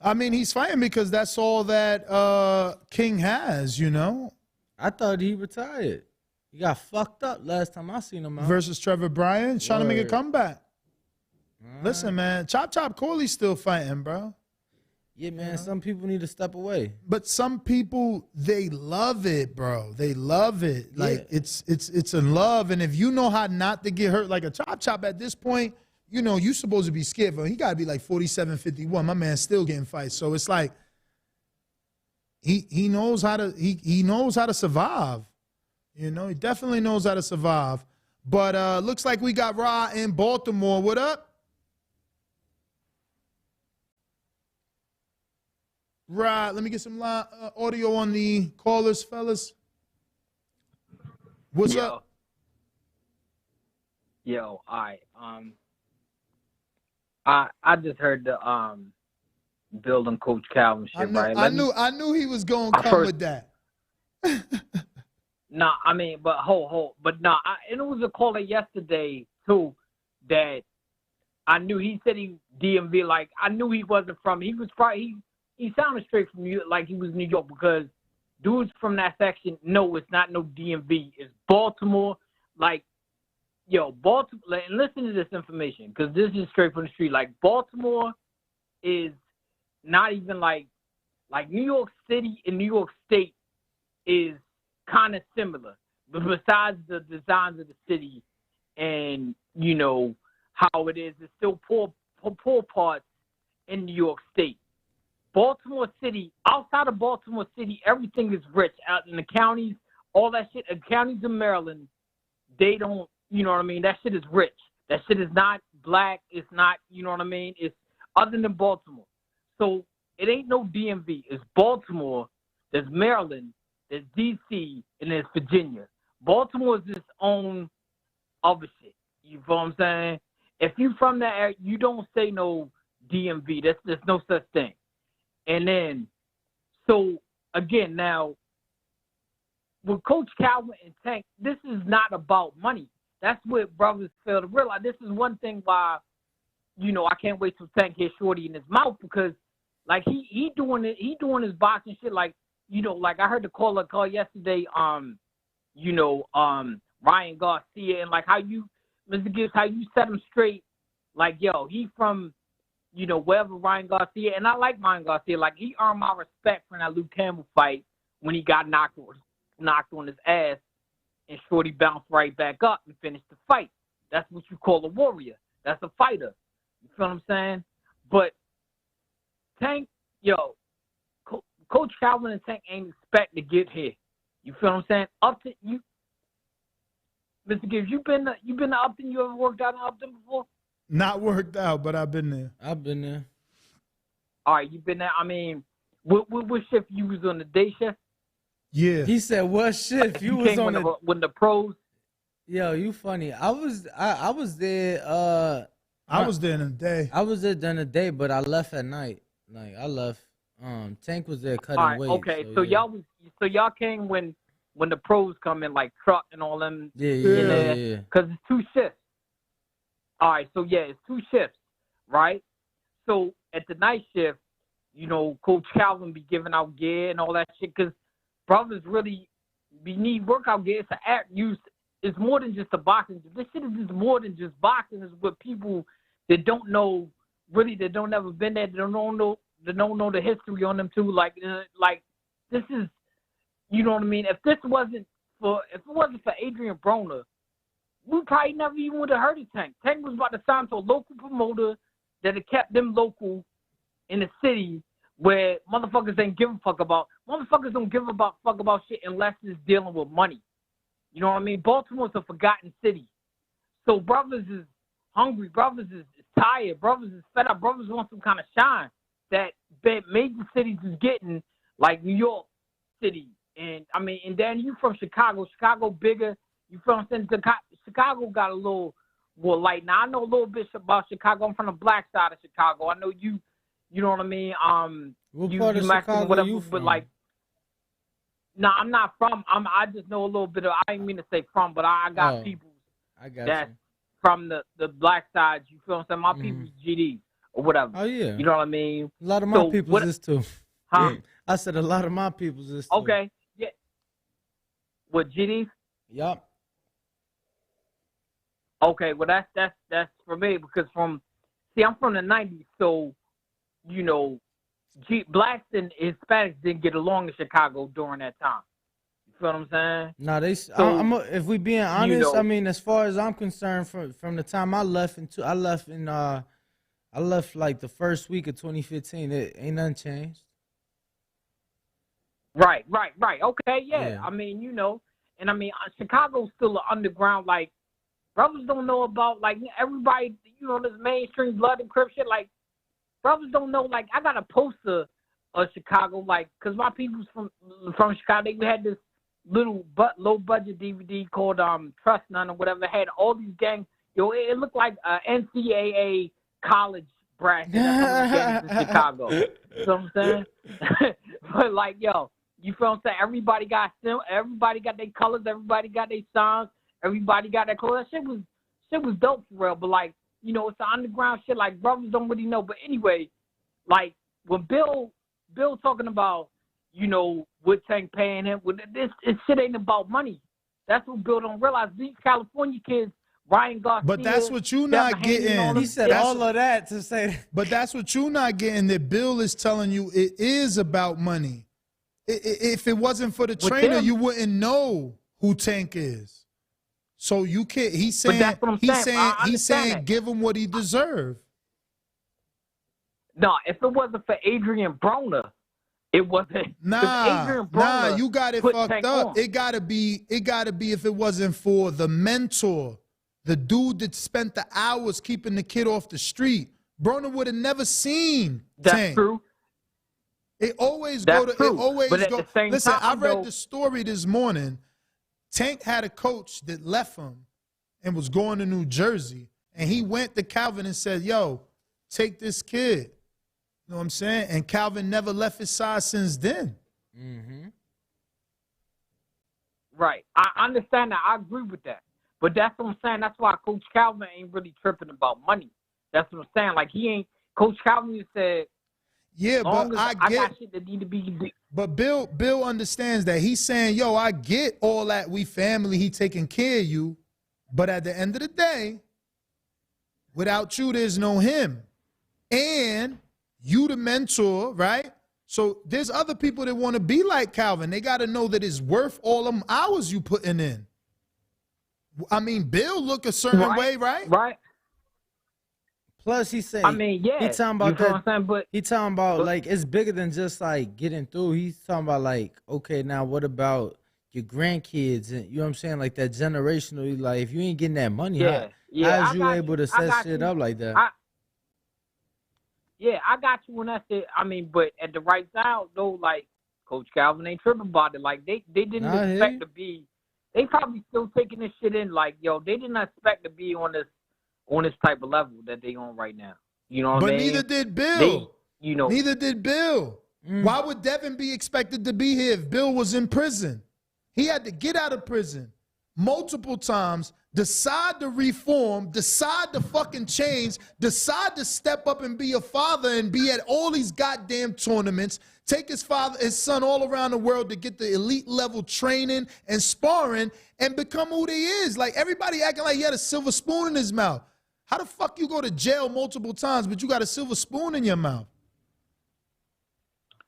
I mean, he's fighting because that's all that King has, you know? I thought he retired. He got fucked up last time I seen him out. Versus Trevor Bryan, trying to make a comeback. Right. Listen, man, Chop Corley's still fighting, bro. Yeah, man, some people need to step away. But some people, they love it, bro. They love it. Like, it's in love. And if you know how not to get hurt, like a Chop at this point, you know, you supposed to be scared for him. He got to be like 47, 51. My man's still getting fights. So it's like he knows how to he knows how to survive. You know, he definitely knows how to survive. But looks like we got Ra in Baltimore. What up? Right, let me get some audio on the callers, fellas. What's up? Yo, all right. I just heard the building Coach Calvin shit, right? I knew he was gonna come with that. Nah, I mean, but but nah, and it was a caller yesterday too that I knew. He said he DMV, like I knew he wasn't from. He was probably he sounded straight from New, like he was New York, because dudes from that section know it's not no DMV. It's Baltimore. Like, yo, Baltimore, and listen to this information, because this is straight from the street. Like, Baltimore is not even like New York City and New York State is kind of similar. But besides the designs of the city and, you know, how it is, it's still poor parts in New York State. Baltimore City, outside of Baltimore City, everything is rich. Out in the counties, all that shit, the counties of Maryland, they don't, you know what I mean? That shit is rich. That shit is not black. It's not, you know what I mean? It's other than Baltimore. So it ain't no DMV. It's Baltimore, there's Maryland, there's D.C., and there's Virginia. Baltimore is its own other shit. You feel what I'm saying? If you from that area, you don't say no DMV. There's no such thing. And then, so, again, now, with Coach Calvin and Tank, this is not about money. That's what brothers fail to realize. This is one thing why, you know, I can't wait till Tank hits Shorty in his mouth, because, like, he doing it. He doing his boxing shit, like, you know, like I heard the caller call yesterday, you know, Ryan Garcia, and, like, how you, Mr. Gibbs, how you set him straight. Like, yo, he from, you know, wherever Ryan Garcia, and I like Ryan Garcia. Like, he earned my respect from that Luke Campbell fight when he got knocked on his ass, and Shorty bounced right back up and finished the fight. That's what you call a warrior. That's a fighter. You feel what I'm saying? But Tank, yo, Coach Calvin and Tank ain't expect to get here. You feel what I'm saying? Upton, you, Mr. Gibbs, you been to Upton? You ever worked out in Upton before? Not worked out, but I've been there. I've been there. All right, you been there. I mean, what shift you was on, the day shift? Yeah. He said, "What shift you was on?" When the pros. Yo, you funny. I was there. I was there in the day. I was there during the day, but I left at night. Like, I left. Tank was there cutting All right, weight. okay. So yeah. y'all came when the pros come in, like Truck and all them. Yeah. Because it's 2 shifts. All right, so yeah, it's 2 shifts, right? So at the night shift, you know, Coach Calvin be giving out gear and all that shit, because brothers really need workout gear. It's an app use. It's more than just a boxing. This shit is just more than just boxing. It's what people that don't know, really, that don't ever been there, that don't know the history on them too. Like this is, you know what I mean? If it wasn't for Adrian Broner, we probably never even would have heard of Tank. Tank was about to sign to a local promoter that had kept them local in the city where motherfuckers ain't give a fuck about. Motherfuckers don't give a fuck about shit unless it's dealing with money. You know what I mean? Baltimore's a forgotten city. So brothers is hungry. Brothers is tired. Brothers is fed up. Brothers want some kind of shine that major cities is getting, like New York City. And, I mean, and then you from Chicago. Chicago bigger. You feel what I'm saying? Chicago got a little more light. Now, I know a little bit about Chicago. I'm from the black side of Chicago. I know you know what I mean? What part of Chicago whatever, you from? But, like, no, I'm not from. I just know a little bit of. I didn't mean to say from, but I got people that's from the black side. You feel what I'm saying? My people's GD or whatever. Oh yeah. You know what I mean? A lot of my people's is too. Huh? I said a lot of my people's is too. Okay. Yeah. What GD? Yup. Okay. Well, that's for me because I'm from the '90s, so you know. Blacks and Hispanics didn't get along in Chicago during that time. You feel what I'm saying? No, if we being honest, I mean, as far as I'm concerned, from the time I left I left like the first week of 2015. It ain't nothing changed. Right. Okay, yeah. I mean, and I mean, Chicago's still an underground. Like, brothers don't know about like everybody. This mainstream blood and crip shit. Like. Brothers don't know, like, I got a poster of Chicago, like, because my people's from Chicago. They had this little low-budget DVD called Trust None or whatever. It had all these gangs. It looked like an NCAA college bracket gangs in Chicago. You know what I'm saying? But, like, you feel what I'm saying? Everybody got their colors. Everybody got their songs. Everybody got their clothes. That shit was dope for real. But, like, it's the underground shit. Like, brothers don't really know. But anyway, like, when Bill talking about, Wood Tank paying him, this shit ain't about money. That's what Bill don't realize. These California kids, Ryan Garcia. But that's what you not getting. He said all of that to say that. But that's what you not getting, that Bill is telling you it is about money. If it wasn't for the trainer, you wouldn't know who Tank is. So you can't. He's saying, give him what he deserved. No, if it wasn't for Adrian Broner, it wasn't. Nah, you got it fucked up. It gotta be if it wasn't for the mentor, the dude that spent the hours keeping the kid off the street. Broner would have never seen That's Tank. True. It always That's go to. True. It always but go. At the same Listen, time, I read the story this morning. Tank had a coach that left him and was going to New Jersey. And he went to Calvin and said, yo, take this kid. You know what I'm saying? And Calvin never left his side since then. Mm-hmm. Right. I understand that. I agree with that. But that's what I'm saying. That's why Coach Calvin ain't really tripping about money. That's what I'm saying. Like, Coach Calvin said, yeah, but I got shit that need to be. But Bill understands that. He's saying, yo, I get all that. We family. He taking care of you. But at the end of the day, without you, there's no him. And you the mentor, right? So there's other people that want to be like Calvin. They got to know that it's worth all them hours you putting in. I mean, Bill look a certain way, right? Right. Plus, he said, I mean, yeah. He talking about that. What I'm saying? But he talking about like it's bigger than just like getting through. He's talking about like, okay, now what about your grandkids? And you know what I'm saying? Like that generational. Like if you ain't getting that money, how's you able to set shit up like that? I got you when I said. I mean, but at the right time, though, like Coach Calvin ain't tripping about it. Like they didn't expect to be. They probably still taking this shit in. Like they didn't expect to be on this type of level that they on right now. You know what I mean? But neither did Bill. Neither did Bill. Mm. Why would Devin be expected to be here if Bill was in prison? He had to get out of prison multiple times, decide to reform, decide to fucking change, decide to step up and be a father and be at all these goddamn tournaments, take his son all around the world to get the elite level training and sparring and become who he is. Like everybody acting like he had a silver spoon in his mouth. How the fuck you go to jail multiple times, but you got a silver spoon in your mouth?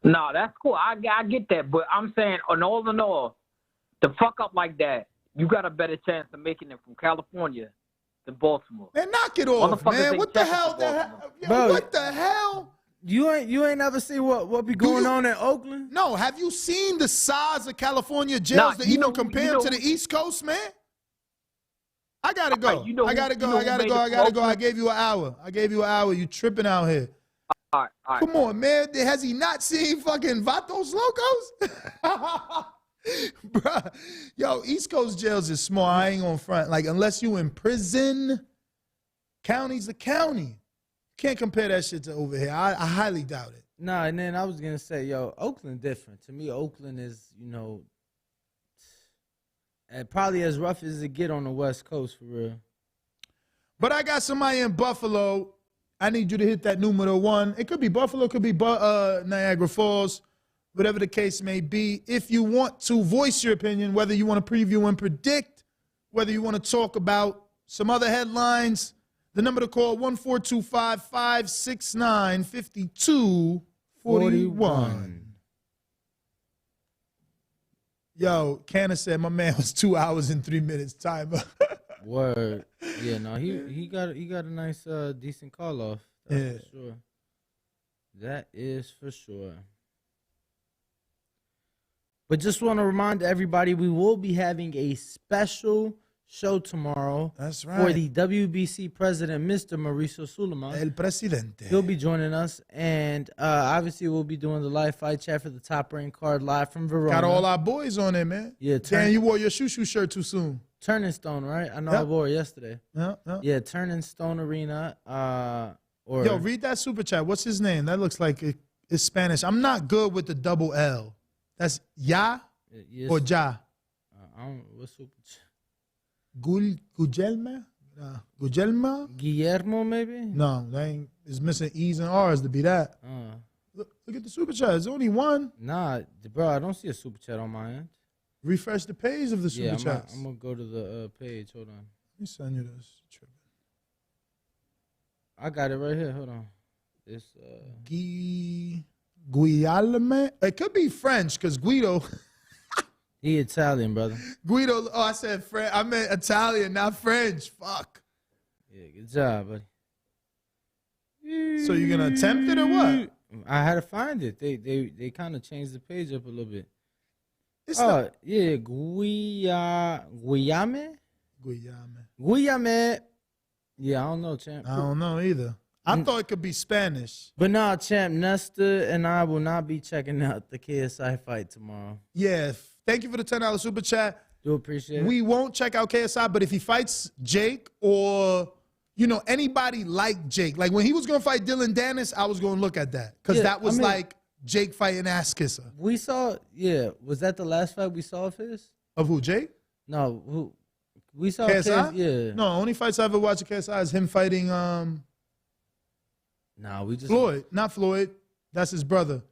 No, that's cool. I get that. But I'm saying, on all in all, to fuck up like that, you got a better chance of making it from California than Baltimore. Man, knock it off, man. What the hell? What the hell? You ain't ever seen what be going on in Oakland? No, have you seen the size of California jails that even compare to the East Coast, man? I gotta go. I gotta go. I gave you an hour. You tripping out here. All right. Come on, man. Has he not seen fucking Vatos Locos? Bruh. Yo, East Coast jails is small. I ain't gonna front. Like, unless you in prison, county's a county. Can't compare that shit to over here. I highly doubt it. Nah, and then I was going to say, yo, Oakland different. To me, Oakland is, probably as rough as it get on the West Coast, for real. But I got somebody in Buffalo. I need you to hit that numero 1. It could be Buffalo, it could be Niagara Falls, whatever the case may be. If you want to voice your opinion, whether you want to preview and predict, whether you want to talk about some other headlines, the number to call, 1-425-569-5241. Yo, Canna said my man was 2 hours and 3 minutes timer. Word. Yeah, no, he got a nice decent call off. That's for sure. That is for sure. But just want to remind everybody, we will be having a special show tomorrow. That's right. For the WBC president, Mr. Mauricio Suleiman. El Presidente. He'll be joining us. And obviously, we'll be doing the live fight chat for the Top Rank card live from Verona. Got all our boys on there, man. Yeah. Dan, you wore your shoo-shoo shirt too soon. Turning Stone, right? I know I wore it yesterday. Yeah. Turning Stone Arena. Yo, read that super chat. What's his name? That looks like it's Spanish. I'm not good with the double L. That's Ya or Ja? I don't. What's super chat? Gugelma? Gugelma? Guillermo, maybe? No, they ain't. It's missing E's and R's to be that. Look at the super chat. There's only one. Nah, bro, I don't see a super chat on my end. Refresh the page of the super chats. I'm going to go to the page. Hold on. Let me send you this. I got it right here. Hold on. It's Guillermo. It could be French because Guido. He Italian, brother. Guido. Oh, I said French. I meant Italian, not French. Fuck. Yeah, good job, buddy. So you're gonna attempt it or what? I had to find it. They kind of changed the page up a little bit. Yeah, Guillame. Yeah, I don't know, champ. I don't know either. I thought it could be Spanish. But nah, champ, Nesta and I will not be checking out the KSI fight tomorrow. Yeah, thank you for the $10 super chat. Do appreciate it. We won't check out KSI, but if he fights Jake or, anybody like Jake, like when he was going to fight Dylan Dennis, I was going to look at that because that was like Jake fighting ass kisser. We saw, was that the last fight we saw of his? Of who, Jake? No, who? We saw KSI? Yeah. No, only fights I ever watched of KSI is him fighting we just Floyd. Not Floyd. That's his brother.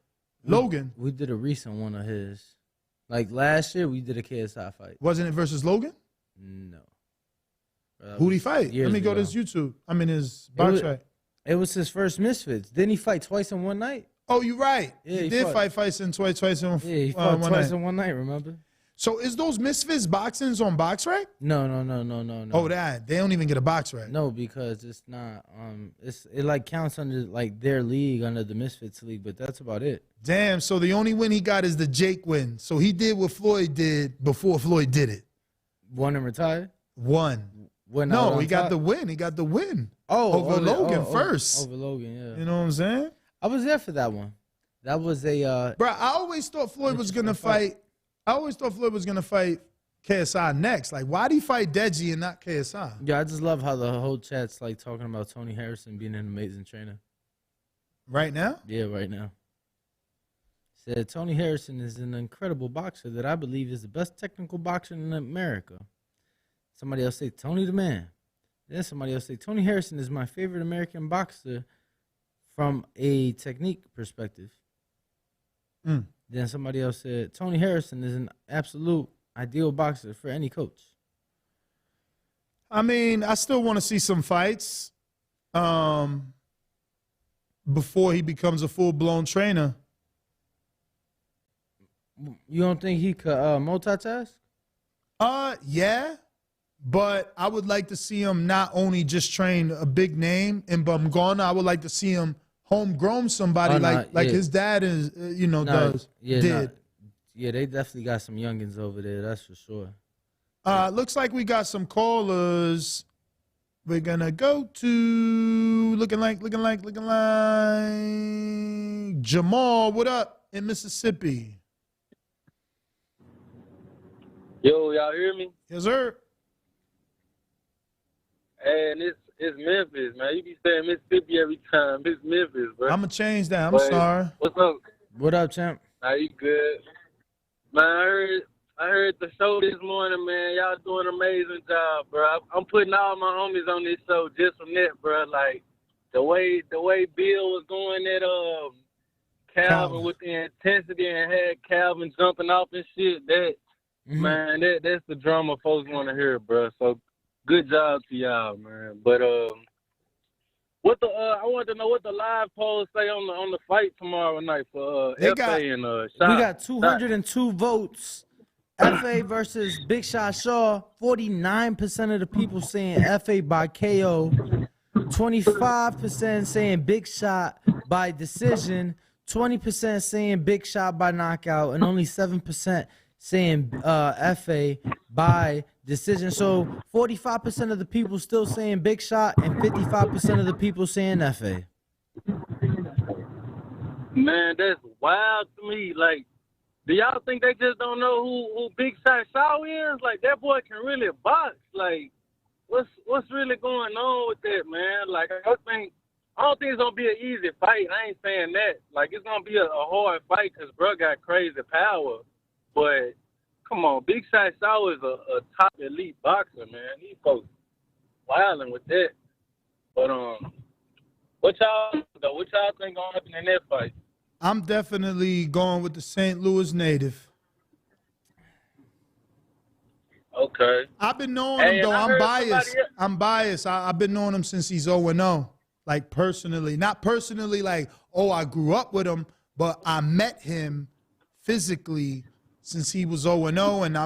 Logan. We did a recent one of his. Like last year, we did a KSI fight. Wasn't it versus Logan? No. Who'd he fight? Let me go to his YouTube. his box fight. It was his first Misfits. Didn't he fight twice in one night? Oh, you're right. Yeah, he did fight twice in he fought twice in one night, remember? So is those Misfits boxings on BoxRec? No. Oh, that. They don't even get a BoxRec. No, because it's not it like counts under like their league, under the Misfits league, but that's about it. Damn, so the only win he got is the Jake win. So he did what Floyd did before Floyd did it. Won and retired? Won. No, he got the win. He got the win. Over Logan first. Over Logan, yeah. You know what I'm saying? I was there for that one. That was a Bro, I always thought Floyd was gonna fight. I always thought Floyd was gonna fight KSI next. Like, why'd he fight Deji and not KSI? Yeah, I just love how the whole chat's like talking about Tony Harrison being an amazing trainer. Right now? Yeah, right now. Said Tony Harrison is an incredible boxer that I believe is the best technical boxer in America. Somebody else say Tony the man. Then somebody else say Tony Harrison is my favorite American boxer from a technique perspective. Then somebody else said Tony Harrison is an absolute ideal boxer for any coach. I mean, I still want to see some fights before he becomes a full-blown trainer. You don't think he could multitask? Yeah. But I would like to see him not only just train a big name in Bumgona, I would like to see him homegrown somebody Oh, nah, like yeah. his dad is, Nah, does. yeah, did. yeah, they definitely got some youngins over there. That's for sure. Looks like we got some callers. We're gonna go to looking like Jamal. What up in Mississippi? Yo, y'all hear me? Yes, sir. And it's Memphis, man. You be saying Mississippi every time. It's Memphis, bro. I'm gonna change that. I'm But sorry. what's up? What up, champ? Are you good? Man, I heard the show this morning, man. Y'all doing an amazing job, bro. I'm putting all my homies on this show just from that, bro. Like the way Bill was going at Calvin with the intensity and had Calvin jumping off and shit. That man, that's the drama folks want to hear, bro. So good job to y'all, man. But what the I wanted to know what the live polls say on the fight tomorrow night for Efe and Shot. We got 202 votes. Efe versus Big Shot Shaw. 49% of the people saying Efe by KO. 25% saying Big Shot by decision. 20% saying Big Shot by knockout, and only 7% saying Efe by decision. So 45% of the people still saying Big Shot, and 55% of the people saying Efe. Man, that's wild to me. Like, do y'all think they just don't know who Big Shot Shaw is? Like, that boy can really box. Like, what's really going on with that, man? Like, I don't think it's gonna be an easy fight. I ain't saying that. Like, it's gonna be a hard fight because bro got crazy power. But come on, Big Shot Shaw is a top elite boxer, man. These folks wilding with that. But what y'all think gonna happen in that fight? I'm definitely going with the St. Louis native. Okay. I've been knowing him, though. I'm biased. I've been knowing him since he's 0-0. Like, personally. Not personally like, oh, I grew up with him, but I met him physically since he was 0-0, and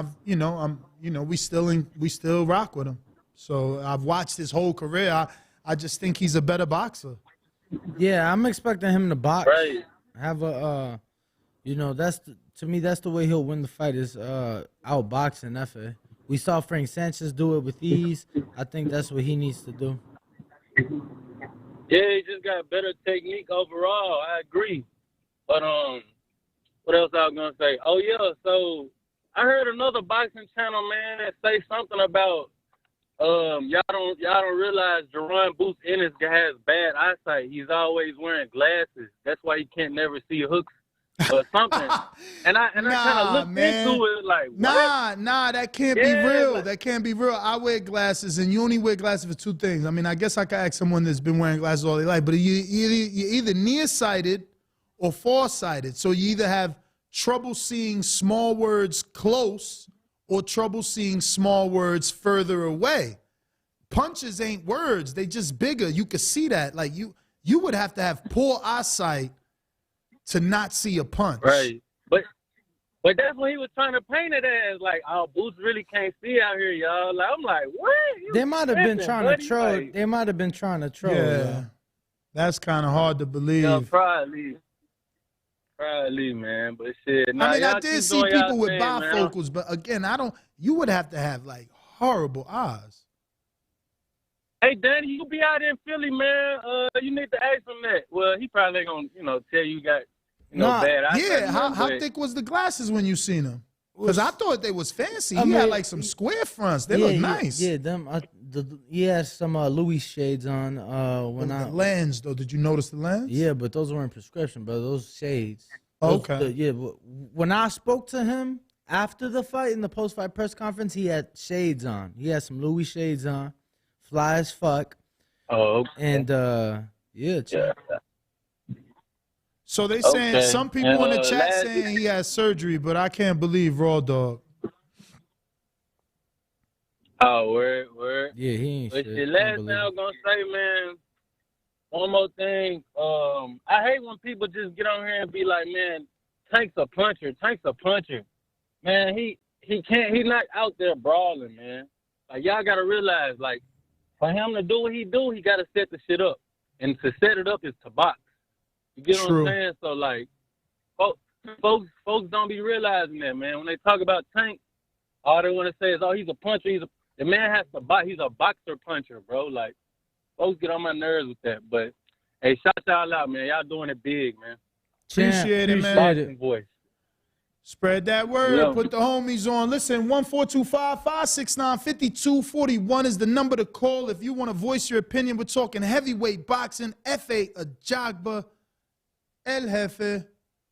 we still rock with him. So I've watched his whole career. I just think he's a better boxer. Yeah, I'm expecting him to box. Right. Have a, to me, that's the way he'll win the fight is outboxing Efe. We saw Frank Sanchez do it with ease. I think that's what he needs to do. Yeah, he just got better technique overall. I agree. But what else I was gonna say? Oh yeah, so I heard another boxing channel, man, that say something about y'all don't realize Jerron Boots Ennis has bad eyesight. He's always wearing glasses. That's why he can't never see hooks or something. and I kind of looked into it like, what? Nah, that can't be real. That can't be real. I wear glasses, and you only wear glasses for two things. I mean, I guess I could ask someone that's been wearing glasses all their life, but you're either nearsighted or farsighted. So you either have trouble seeing small words close or trouble seeing small words further away. Punches ain't words. They just bigger. You could see that. Like, you would have to have poor eyesight to not see a punch. Right. But that's what he was trying to paint it as. Like, oh, Boots really can't see out here, y'all. Like, I'm like, what? They might have been trying to troll. Like, they might have been trying to troll. Yeah. That's kind of hard to believe. Yeah, probably, man. But shit. Nah, I mean, I did see people with bifocals, man. but again, you would have to have, like, horrible eyes. Hey, Danny, you be out in Philly, man. You need to ask him that. Well, he probably ain't gonna, tell you got, bad eyesight. Yeah, how thick was the glasses when you seen them? Because I thought they was fancy. He had like some square fronts. They look nice. Yeah, them. He had some Louis shades on. The lens, though, did you notice the lens? Yeah, but those weren't prescription, but those shades. Okay. When I spoke to him after the fight in the post-fight press conference, he had shades on. He had some Louis shades on. Fly as fuck. Oh, okay. And yeah. So they saying some people in the chat saying he has surgery, but I can't believe Raw Dog. Oh, word. Yeah, he ain't but shit. The last thing I was gonna say, man. One more thing. I hate when people just get on here and be like, man, Tank's a puncher. Man, he can't. He's not out there brawling, man. Like, y'all gotta realize, like, for him to do what he do, he gotta set the shit up. And to set it up is to box. You get what True. I'm saying? So, like, folks don't be realizing that, man. When they talk about Tank, all they want to say is, oh, he's a puncher. The man has to box. He's a boxer puncher, bro. Like, folks get on my nerves with that. But, hey, shout y'all out, man. Y'all doing it big, man. Appreciate it, man. Boxing voice. Spread that word. Yeah. Put the homies on. Listen, 1-425-569-5241 is the number to call if you want to voice your opinion. We're talking heavyweight boxing. Efe Ajagba, El Jefe,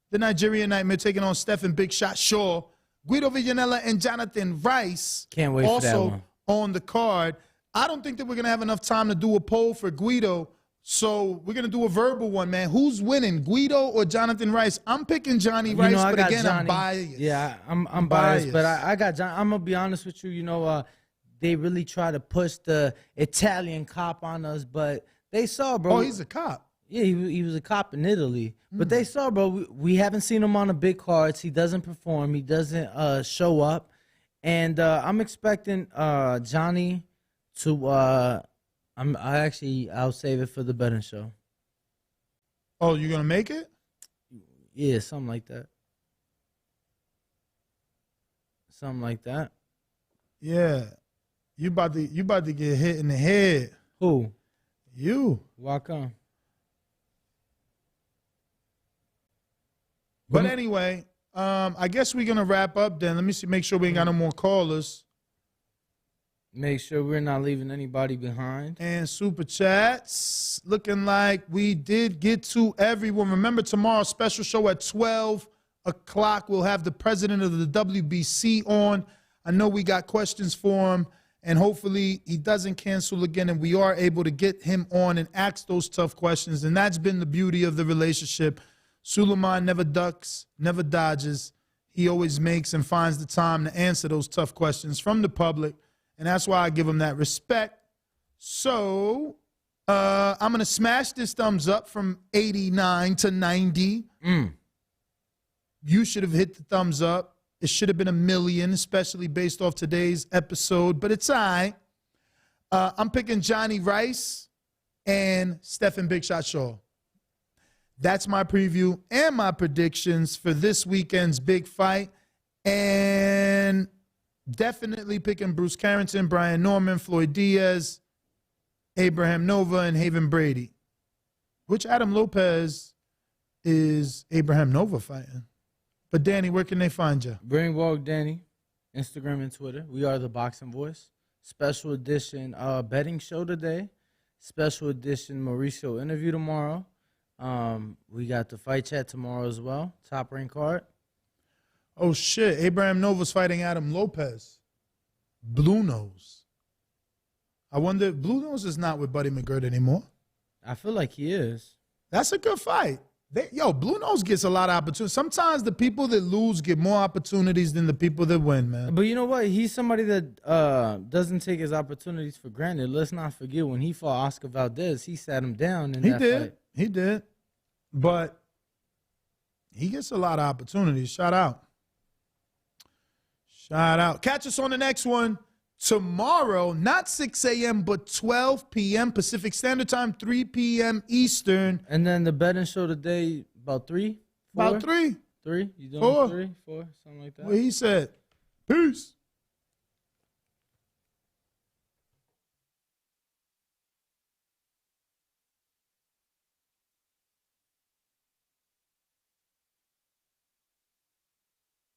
the Nigerian Nightmare, taking on Stephan Big Shot Shaw. Guido Vianello and Jonathan Rice. Can't wait for that also one. on the card. I don't think that we're going to have enough time to do a poll for Guido. So we're going to do a verbal one, man. Who's winning, Guido or Jonathan Rice? I'm picking Johnny Rice, I but got again, Johnny. I'm biased. Yeah, I'm biased, but I got John. I'm going to be honest with you. They really try to push the Italian cop on us, but they saw, bro. Oh, he's a cop. Yeah, he was a cop in Italy. But they saw, bro, we haven't seen him on the big cards. He doesn't perform. He doesn't show up. And I'm expecting Johnny to I'll save it for the betting show. Oh, you're going to make it? Yeah, something like that. Something like that. Yeah. You about to get hit in the head. Who? You. Walk on. But anyway, I guess we're going to wrap up then. Let me make sure we ain't got no more callers. Make sure we're not leaving anybody behind. And super chats. Looking like we did get to everyone. Remember, tomorrow, special show at 12 o'clock. We'll have the president of the WBC on. I know we got questions for him. And hopefully he doesn't cancel again and we are able to get him on and ask those tough questions. And that's been the beauty of the relationship. Suleiman never ducks, never dodges. He always makes and finds the time to answer those tough questions from the public. And that's why I give him that respect. So I'm going to smash this thumbs up from 89 to 90. You should have hit the thumbs up. It should have been 1 million, especially based off today's episode. But it's all right. I'm picking Johnny Rice and Stephan Big Shot Shaw. That's my preview and my predictions for this weekend's big fight. And definitely picking Bruce Carrington, Brian Norman, Floyd Diaz, Abraham Nova, and Haven Brady. Which Adam Lopez is Abraham Nova fighting? But Danny, where can they find you? Bring Walk Danny, Instagram and Twitter. We are the Boxing Voice. Special edition betting show today. Special edition Mauricio interview tomorrow. We got the fight chat tomorrow as well. Top rank card. Oh, shit. Abraham Nova's fighting Adam Lopez. Blue Nose. I wonder if Blue Nose is not with Buddy McGirt anymore. I feel like he is. That's a good fight. Blue Nose gets a lot of opportunities. Sometimes the people that lose get more opportunities than the people that win, man. But you know what? He's somebody that doesn't take his opportunities for granted. Let's not forget when he fought Oscar Valdez, he sat him down in that fight. He did. But he gets a lot of opportunities. Shout out. Shout out. Catch us on the next one tomorrow, not 6 a.m., but 12 p.m. Pacific Standard Time, 3 p.m. Eastern. And then the betting show today, about 3? 4? About 3. 3? You doing 4? 3? 4? Something like that? What he said. Peace.